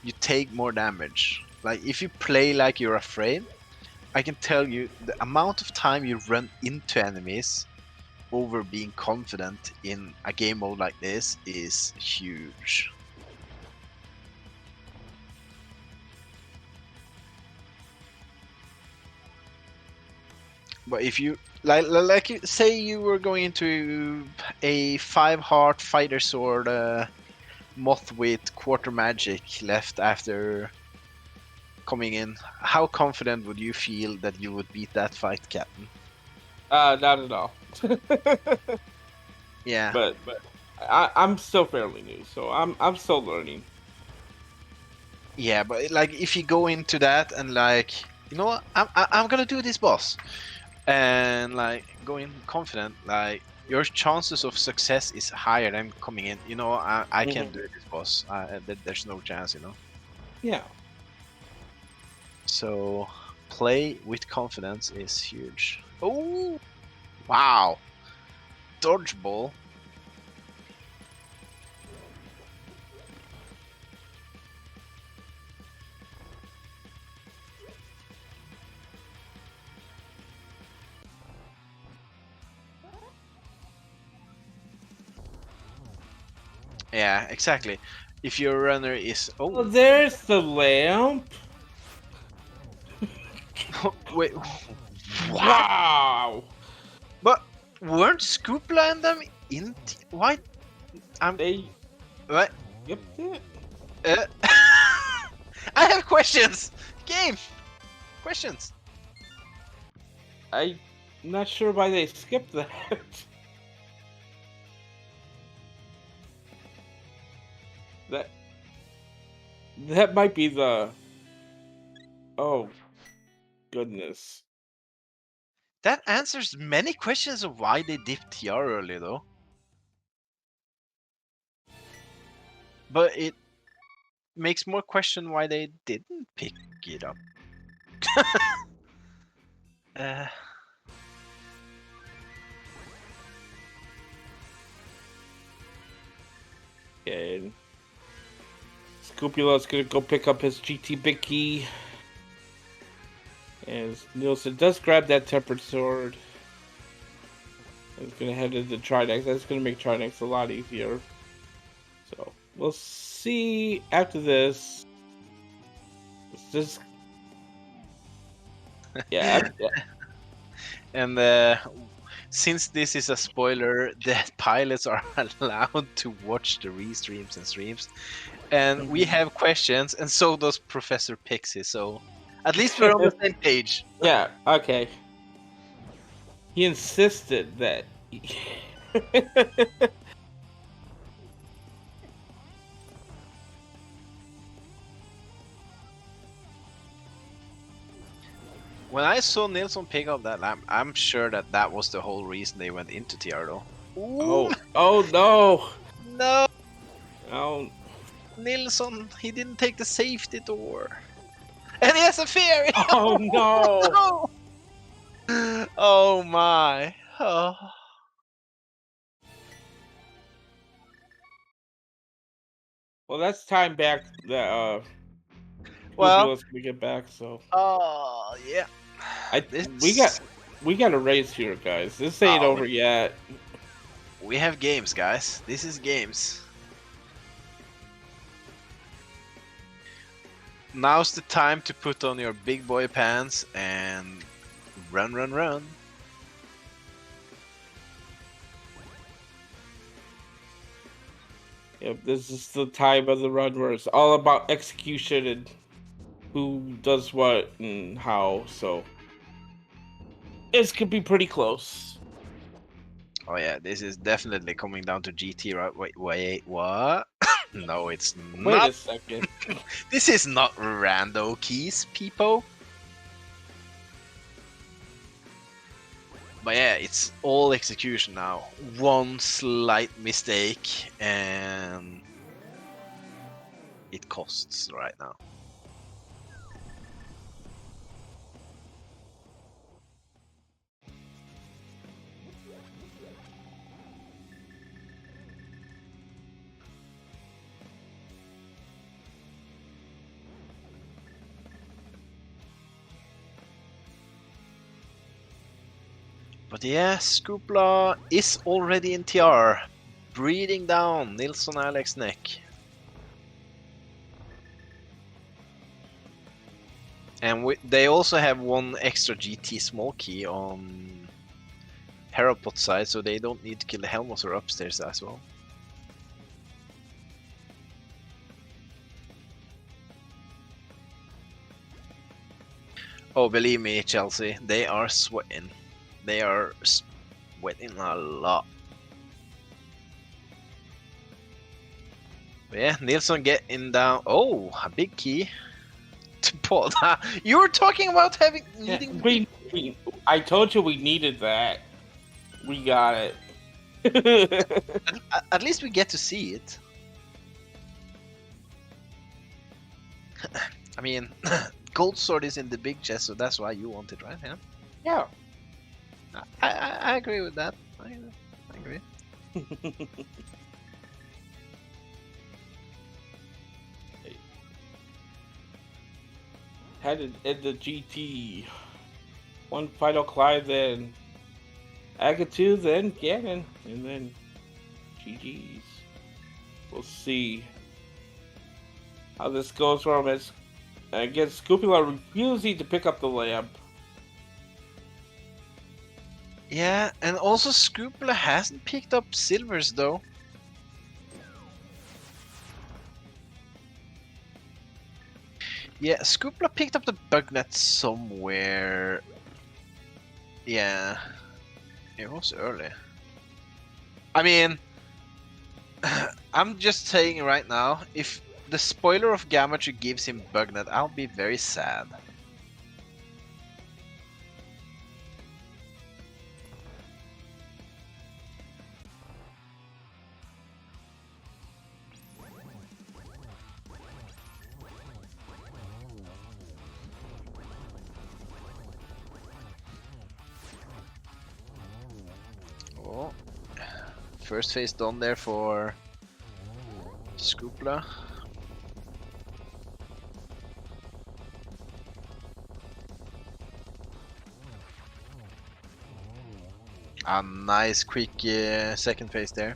you take more damage. Like if you play like you're afraid, I can tell you the amount of time you run into enemies over being confident in a game mode like this is huge. But if you like say you were going into a 5 heart fighter sword moth with quarter magic left after coming in, how confident would you feel that you would beat that fight, Captain? Not at all. Yeah. But I'm still fairly new, so I'm still learning. Yeah, but like if you go into that and like, you know what, I'm gonna do this boss, and like going confident, like your chances of success is higher than coming in. You know, I can do this boss. There's no chance, you know. Yeah. So play with confidence is huge. Oh, wow, dodgeball. Yeah, exactly. If your runner is Oh, there's the lamp. wait, what? Wow. But weren't Scoopla and them in? Why? They What? skipped it. I have questions. Game questions. I'm not sure why they skipped that. that that might be the. Oh goodness. That answers many questions of why they dipped TR early, though. But it makes more question why they didn't pick it up. uh, And Scopula's gonna go pick up his GT Big Key. As Nilsson does grab that Tempered Sword. He's gonna head into Trinex. That's gonna make Trinex a lot easier. So we'll see after this. It's just yeah. and since this is a spoiler, the pilots are allowed to watch the restreams and streams, and we have questions, and so does Professor Pixie. So at least we're on the same page. Yeah, okay. He insisted that. When I saw Nilsson pick up that lamp, I'm sure that that was the whole reason they went into TR though. Ooh, oh no! no! Oh, Nilsson, he didn't take the safety door. And he has a fairy! oh no! No! Oh my. Oh. Well, that's time back that Well, Scooby's gonna get back. So oh yeah. we got a race here, guys. This ain't Oh, over yet. we have games, guys. This is games. Now's the time to put on your big boy pants and run, run, run. Yep, this is the time of the run where it's all about execution and who does what and how. So this could be pretty close. Oh yeah, this is definitely coming down to GT, right? Wait, what? No, it's Wait not. a second. This is not rando keys, people. But yeah, it's all execution now. One slight mistake and it costs right now. But yeah, Scoopla is already in TR, breathing down NilssonAlex neck. And they also have one extra GT small key on Herapot side, so they don't need to kill the Helmos upstairs as well. Oh, believe me, Chelsea, they are sweating. They are sweating a lot. But yeah, Nilsson getting down. Oh, a big key to pull. You were talking about needing. Yeah, I told you we needed that. We got it. At least we get to see it. I mean, gold sword is in the big chest, so that's why you want it, right? Yeah. Yeah. I agree with that. I agree. Headed into GT. One final climb, then Agatu, then Ganon, and then GG's. We'll see how this goes for him. Again, Scoopula refusing to pick up the lamp. Yeah, and also Scoopla hasn't picked up silvers though. Yeah, Scoopla picked up the bug net somewhere. Yeah, it was early. I mean, I'm just saying right now, if the spoiler of Geometry gives him bug net, I'll be very sad. Oh, first phase done there for Scoopla. A nice quick second phase there.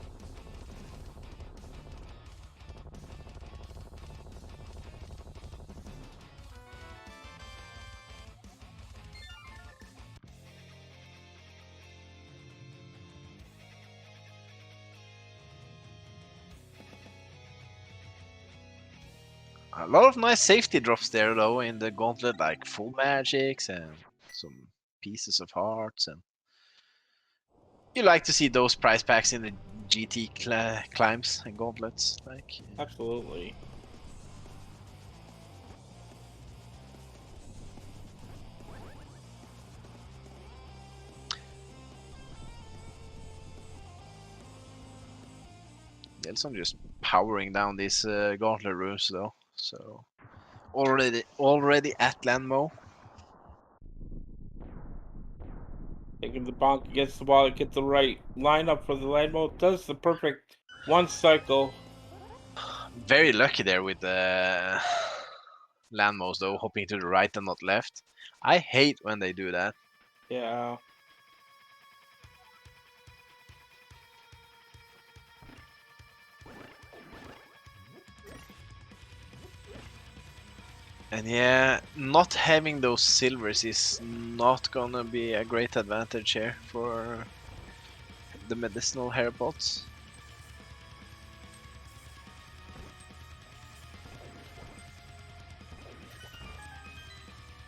A lot of nice safety drops there though in the gauntlet, like full magics and some pieces of hearts, and you like to see those prize packs in the GT climbs and gauntlets. Like, Absolutely. Nilsson just powering down these gauntlet rooms though. So already at Landmo. Taking the bonk against the wall to get the right lineup for the land mode. Does the perfect one cycle. Very lucky there with the landmos though, hopping to the right and not left. I hate when they do that. Yeah. And yeah, not having those silvers is not gonna be a great advantage here for the medicinal Herapots.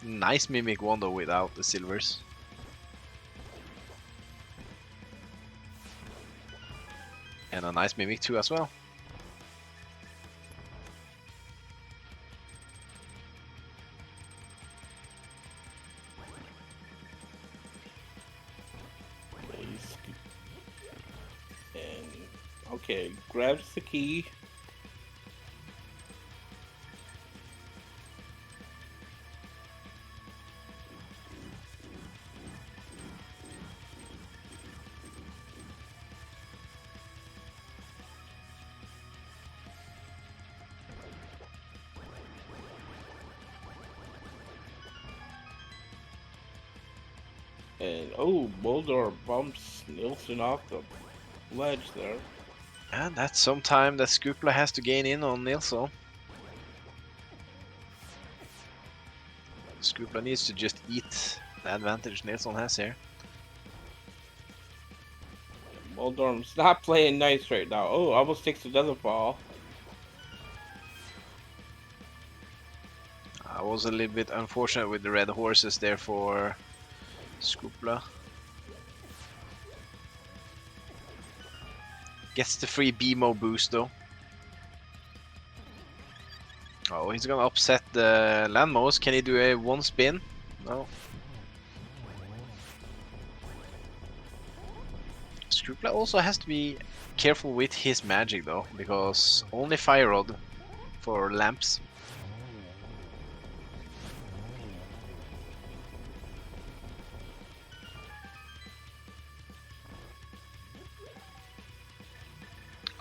Nice Mimic one though without the silvers. And a nice Mimic 2 as well. And okay, grabs the key. And oh, Boulder bumps Nilsson off the ledge there. And that's some time that sk00pula has to gain in on Nilsson. sk00pula needs to just eat the advantage Nilsson has here. Moldorm's not playing nice right now. Oh, almost takes another fall. I was a little bit unfortunate with the red horses there for sk00pula. Gets the free BMO boost though. Oh, he's gonna upset the landmos. Can he do a one spin? No. sk00pula also has to be careful with his magic though, because only fire rod for lamps.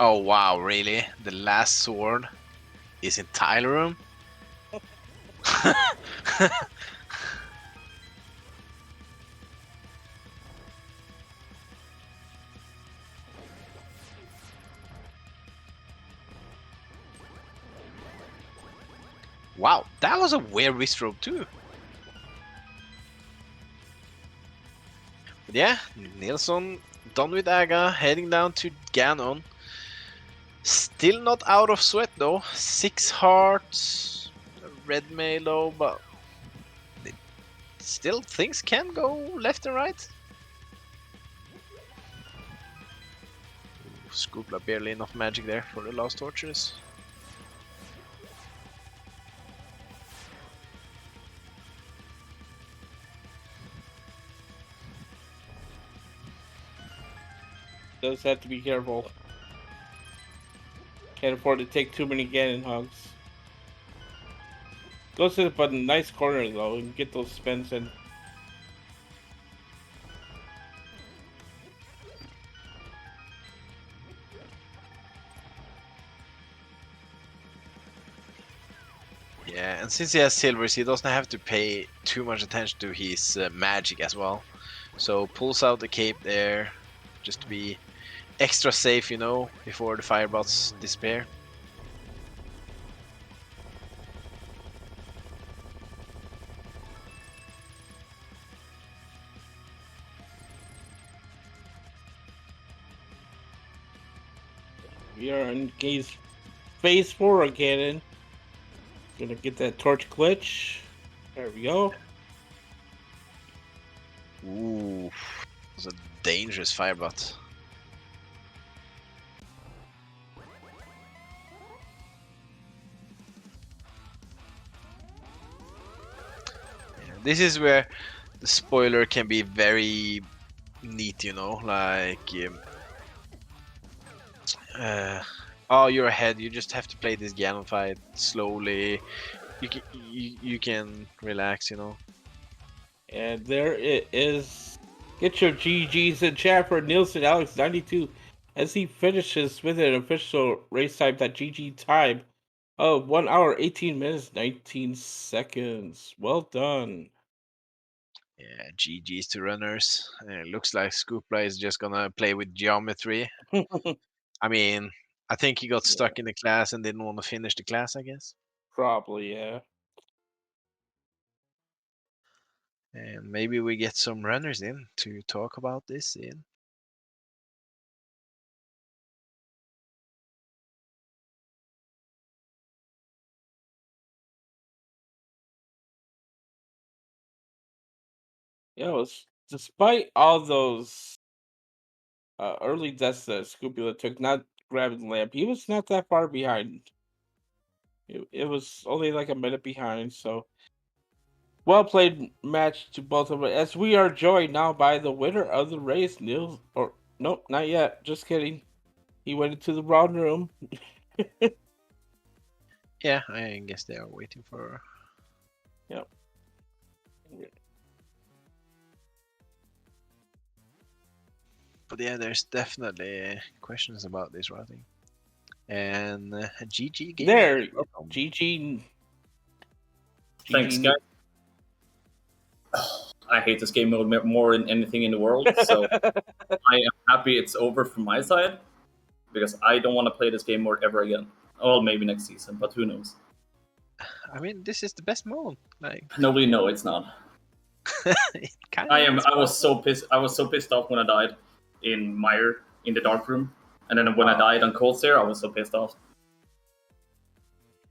Oh wow, really? The last sword is in tile room? Wow, that was a weird wrist rope too. But yeah, Nilsson done with Aga, heading down to Ganon. Still not out of sweat though. 6 hearts, red mail though, but still things can go left and right. sk00pula barely enough magic there for the last torches. Does have to be careful. Can't afford to take too many Ganon hugs. Goes to the button, nice corner though, and get those spins in. Yeah, and since he has silvers, he doesn't have to pay too much attention to his magic as well. So pulls out the cape there, just to be extra safe, you know, before the firebots disappear. We are in phase 4 again. Gonna get that torch glitch. There we go. Ooh, it was a dangerous firebot. This is where the spoiler can be very neat, you know, like oh, you're ahead. You just have to play this Ganon fight slowly. You can relax, you know. And there it is. Get your GGs in chat for NilssonAlex92 as he finishes with an official race time, that GG time of 1 hour, 18 minutes, 19 seconds. Well done. Yeah, GG's to runners. Looks like Scoopla is just gonna play with geometry. I mean, I think he got stuck in the class and didn't want to finish the class, I guess. Probably, yeah. And maybe we get some runners in to talk about this in. Yeah, it was, despite all those early deaths that Scupula took, not grabbing the lamp, he was not that far behind. It was only like a minute behind, so well played match to both of us. As we are joined now by the winner of the race, Nils. Or nope, not yet. Just kidding. He went into the wrong room. Yeah, I guess they are waiting for. Yep. But yeah, there's definitely questions about this routing. And GG Gaming. There, GG. Thanks, guys. I hate this game mode more than anything in the world, so I am happy it's over from my side because I don't want to play this game mode ever again. Well, maybe next season, but who knows? I mean, this is the best mode. Like Nobody know it's not. I was so pissed. I was so pissed off when I died in Mire in the dark room, and then when I died on Cold Stare, I was so pissed off.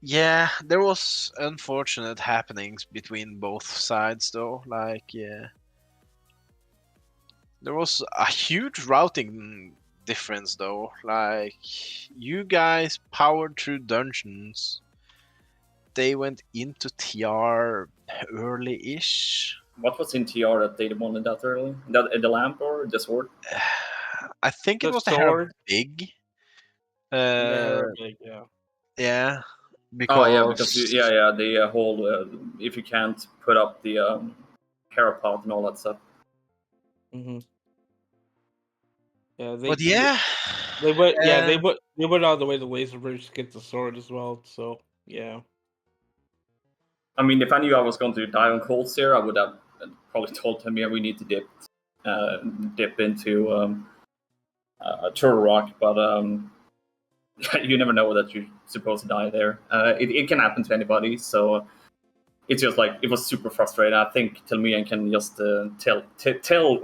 Yeah, there was unfortunate happenings between both sides, though. Like, yeah, there was a huge routing difference, though. Like, you guys powered through dungeons. They went into TR early-ish. What was in TR that they wanted that early? The lamp or the sword? I think it The was the sword. big. Yeah, yeah. Yeah. Because Oh yeah, because the whole if you can't put up the Herapot and all that stuff. Mm-hmm. Yeah, but yeah, they went. Yeah, they went all the way to Laser Bridge to get the sword as well. So yeah. I mean, if I knew I was going to die on Cold Stare, I would have probably told him, "Yeah, we need to dip into Turtle Rock." But you never know that you're supposed to die there. It can happen to anybody, so it's just like it was super frustrating. I think Telmian can just tell.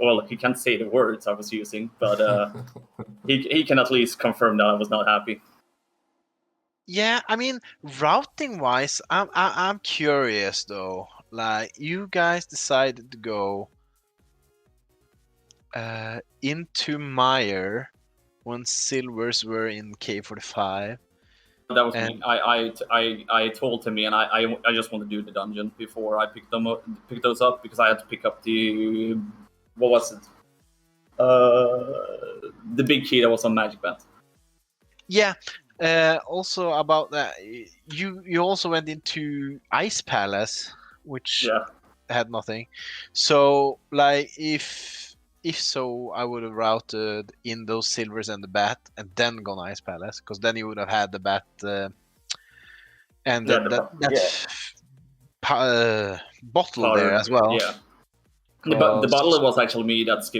Well, he can't say the words I was using, but he can at least confirm that I was not happy. Yeah, I mean, routing wise, I'm curious though. Like, you guys decided to go into Mire when silvers were in K45. That was me. I told him, and I just want to do the dungeon before I pick those up because I had to pick up the what was it? The big key that was on Magic Band. Yeah. Also about that, you also went into Ice Palace, which had nothing. So like if so, I would have routed in those silvers and the bat, and then gone Ice Palace, because then you would have had the bat and bottle there as well. Yeah. The bottle was actually me that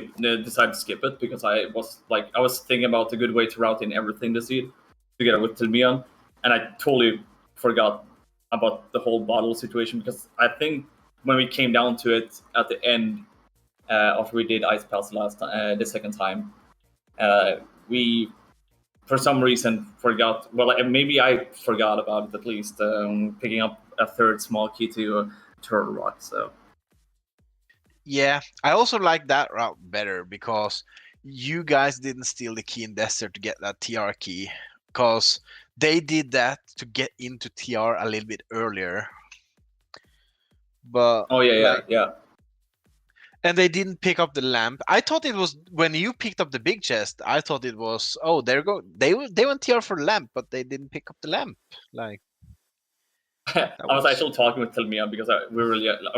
decided to skip it because I was thinking about a good way to route in everything this seed together with Tilmian, and I totally forgot about the whole bottle situation because I think when we came down to it at the end after we did Ice Pass last time, the second time, we for some reason forgot. Well, maybe I forgot about it at least. Picking up a third small key to Turtle Rock. So Yeah, I also like that route better because you guys didn't steal the key in Desert to get that TR key, because they did that to get into TR a little bit earlier. But yeah. and they didn't pick up the lamp. I thought it was when you picked up the big chest. I thought it was they went TR for the lamp, but they didn't pick up the lamp. Like I was actually talking with Telmia because I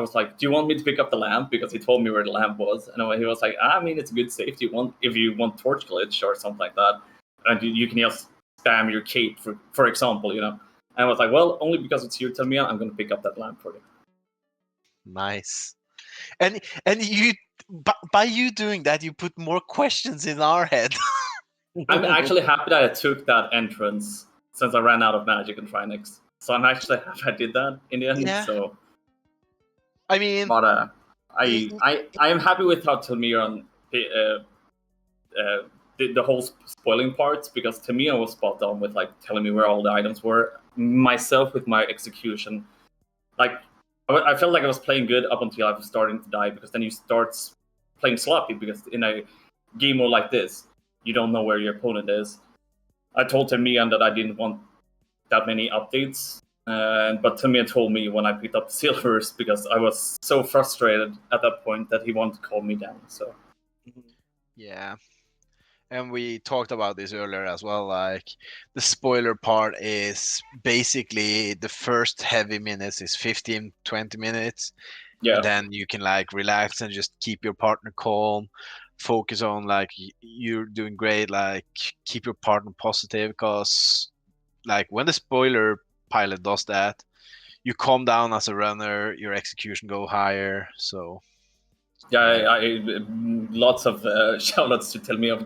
was like, "Do you want me to pick up the lamp?" Because he told me where the lamp was, and he was like, "I mean, it's a good safety one if you want torch glitch or something like that, and you can just spam your cape for example, And I was like, "Well, only because it's you, Telmia, I'm going to pick up that lamp for you." Nice, and you by you doing that, you put more questions in our head. I'm actually happy that I took that entrance since I ran out of magic and Trinix. So I'm actually happy I did that in the end. Yeah. So, I mean, but I am happy with how Telmira did the whole spoiling parts, because Telmira was spot on with like telling me where all the items were. Myself with my execution, like I felt like I was playing good up until I was starting to die, because then you start playing sloppy, because in a game mode like this, you don't know where your opponent is. I told Telmia that I didn't want that many updates, but Telmia told me when I picked up silvers, because I was so frustrated at that point that he wanted to calm me down. So yeah. And we talked about this earlier as well. Like the spoiler part is basically the first heavy minutes is 15, 20 minutes. yeah, And then you can like relax and just keep your partner calm, focus on like you're doing great, like keep your partner positive, because like when the spoiler pilot does that, you calm down as a runner, your execution go higher. So yeah. I lots of shoutouts to Telmia to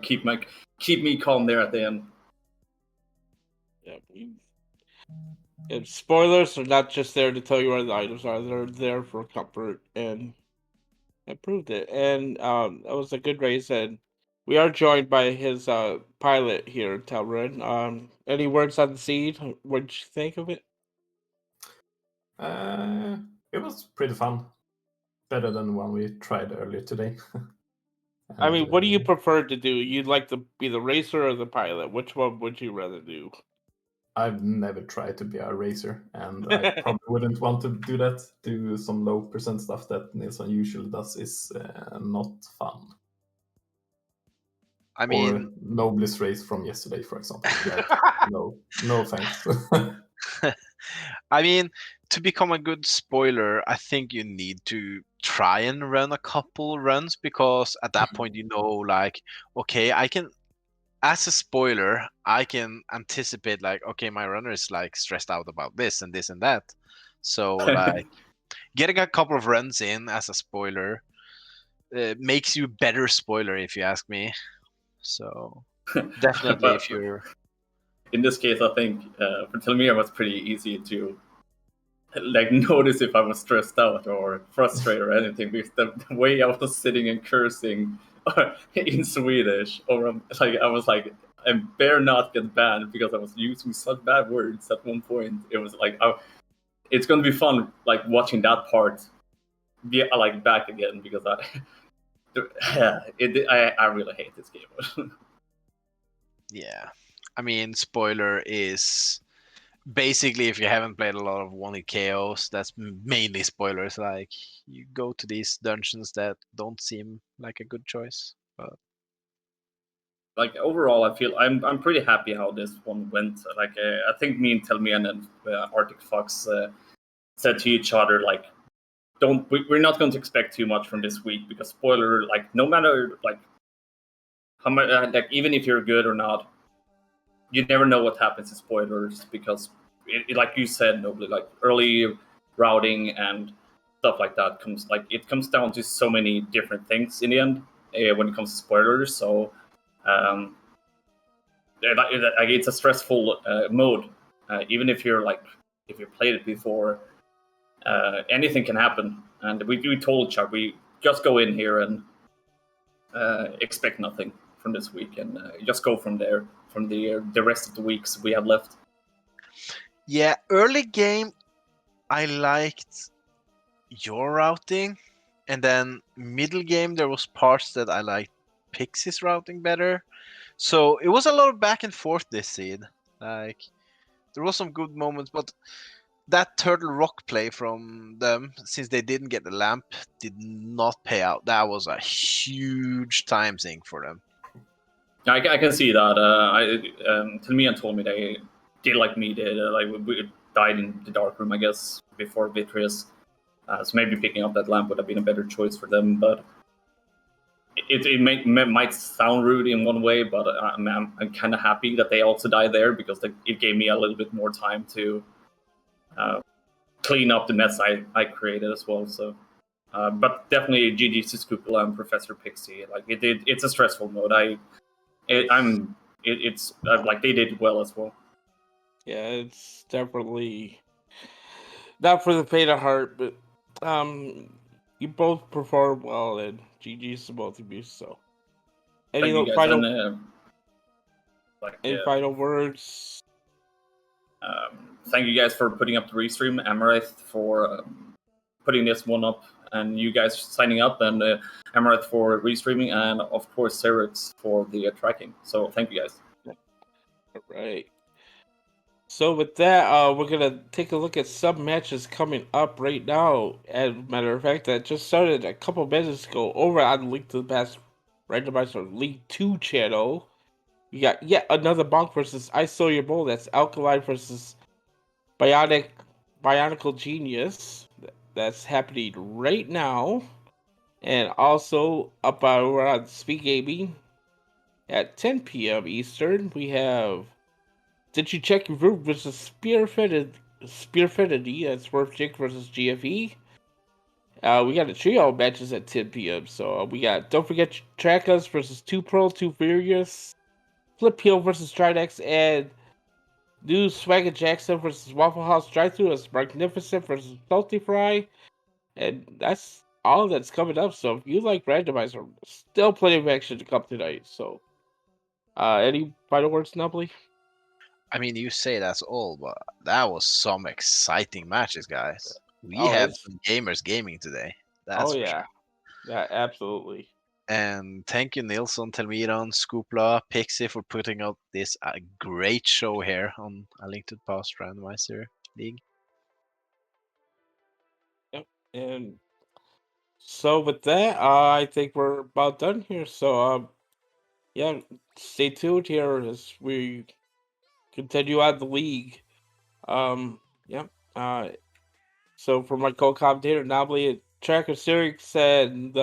keep me calm there at the end. Yeah, spoilers are not just there to tell you where the items are; they're there for comfort, and I proved it. And that was a good race. And we are joined by his pilot here, Talrin. Any words on the seed? What'd you think of it? It was pretty fun. Better than one we tried earlier today. I mean, what do you prefer to do? You'd like to be the racer or the pilot? Which one would you rather do? I've never tried to be a racer, and I probably wouldn't want to do that. Do some low percent stuff that Nilsson usually does is not fun. I mean, or Noblest race from yesterday, for example. No thanks. I mean, to become a good spoiler, I think you need to try and run a couple runs, because at that point you know, like, okay, I can, as a spoiler, I can anticipate like, okay, my runner is like stressed out about this and this and that. So like getting a couple of runs in as a spoiler makes you a better spoiler, if you ask me. So definitely, But if you're in this case, I think for Telmia it was pretty easy to like notice if I was stressed out or frustrated or anything, because the way I was sitting and cursing in Swedish, or like I was like, I better not get banned because I was using such bad words at one point. It was like, it's gonna be fun, like watching that part, be like back again, because I really hate this game. yeah. I mean, spoiler is basically, if you haven't played a lot of Wanted Chaos, that's mainly spoilers. Like you go to these dungeons that don't seem like a good choice. But like overall, I feel I'm pretty happy how this one went. Like I think me and Telmian and Arctic Fox said to each other, like, we're not going to expect too much from this week, because spoiler, like, no matter like how much, like, even if you're good or not, you never know what happens in spoilers, because like you said, Nobly, like early routing and stuff like that comes down to so many different things in the end when it comes to spoilers. So um, it's a stressful mode, even if you're like, if you played it before, anything can happen. And we told Chuck, we just go in here and expect nothing from this week, and just go from there from the rest of the weeks we have left. Yeah, early game, I liked your routing, and then middle game there was parts that I liked Pixie's routing better. So it was a lot of back and forth this seed. Like there was some good moments, but that turtle rock play from them, since they didn't get the lamp, did not pay out. That was a huge time sink for them. I can see that. Telmian told me they did like me did. Like we died in the dark room, I guess, before Vitreous. So maybe picking up that lamp would have been a better choice for them. But it might sound rude in one way, but I'm kind of happy that they also died there because it gave me a little bit more time to clean up the mess I created as well. So, but definitely GG to sk00pula and Professor Pixie. Like it's a stressful mode. It's like they did well as well. Yeah, it's definitely not for the faint of heart, but you both performed well, and GG's to both of you. So, any Thank you guys. final And, any final words? Thank you guys for putting up the restream, Amaranth for putting this one up, and you guys signing up, and Amaranth for restreaming, and of course Cerix for the tracking. So thank you guys. All right. So with that, we're gonna take a look at some matches coming up right now. As a matter of fact, that just started a couple minutes ago over on Link to the Past Randomizer League 2 channel. We got yet another Bonk versus I Saw Your Bowl. That's Alkaline versus Bionicle Genius. That's happening right now. And also up over on Speak Gaming at 10 p.m. Eastern, we have Did You Check Your Room versus Spearfitted? That's Worth Jake versus GFE. We got the trio matches at 10 p.m. So we got Don't Forget to Track Us versus 2 Pro, 2 Furious, Flip Heel versus Tridex, and New Swagger Jackson versus Waffle House Drive-Thru as Magnificent versus Salty Fry. And that's all that's coming up. So if you like Randomizer, still plenty of action to come tonight. So, any final words, Nubbly? I mean, you say that's all, but that was some exciting matches, guys. We Oh, have it's- some gamers gaming today. That's Oh for yeah, sure. yeah, absolutely. And thank you, Nilsson, Telmiran, sk00pula, Pixie for putting out this great show here on A Link to the Past Randomizer League. Yep. And so with that, I think we're about done here. So yeah, stay tuned here as we continue on the league. Yeah. So for my co-commentator, Nobly, Tracker Sirix, and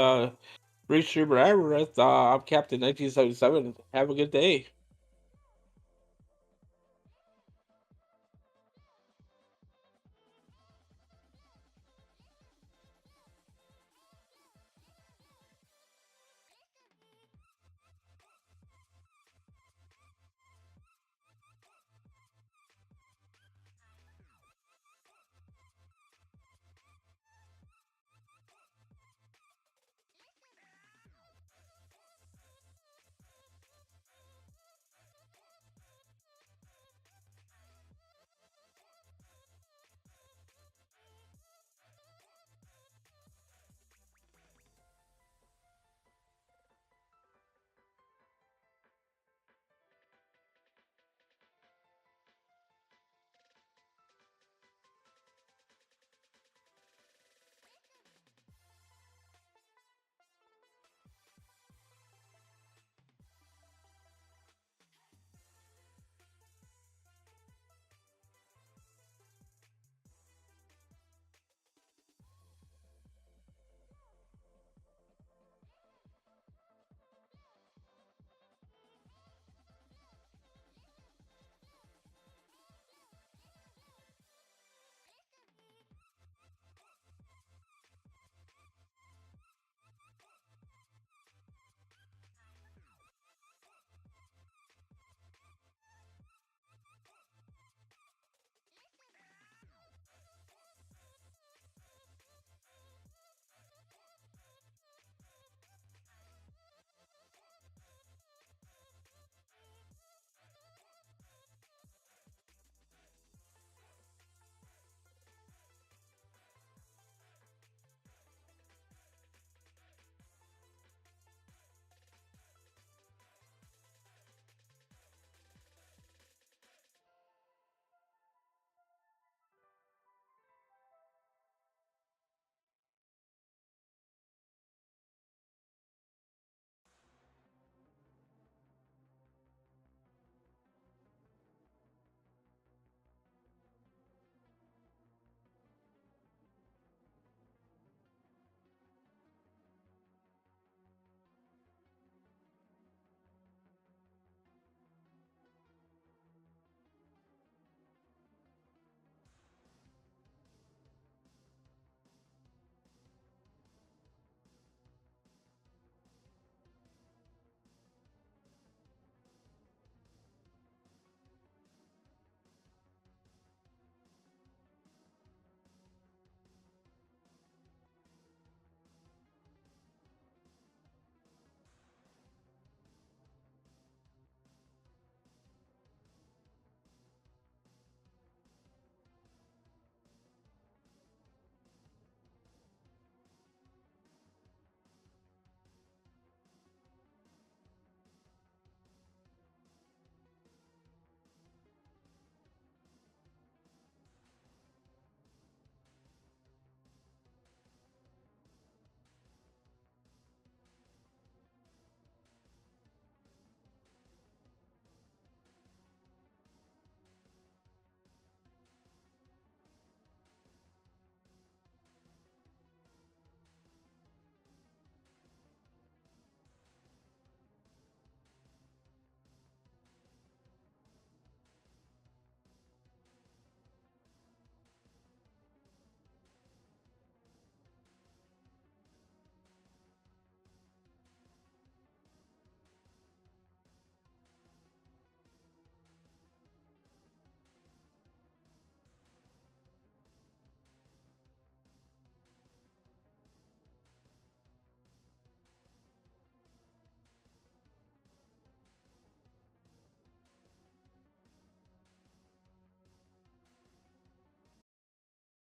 Restreamer Everett, I'm Captain 1977. Have a good day.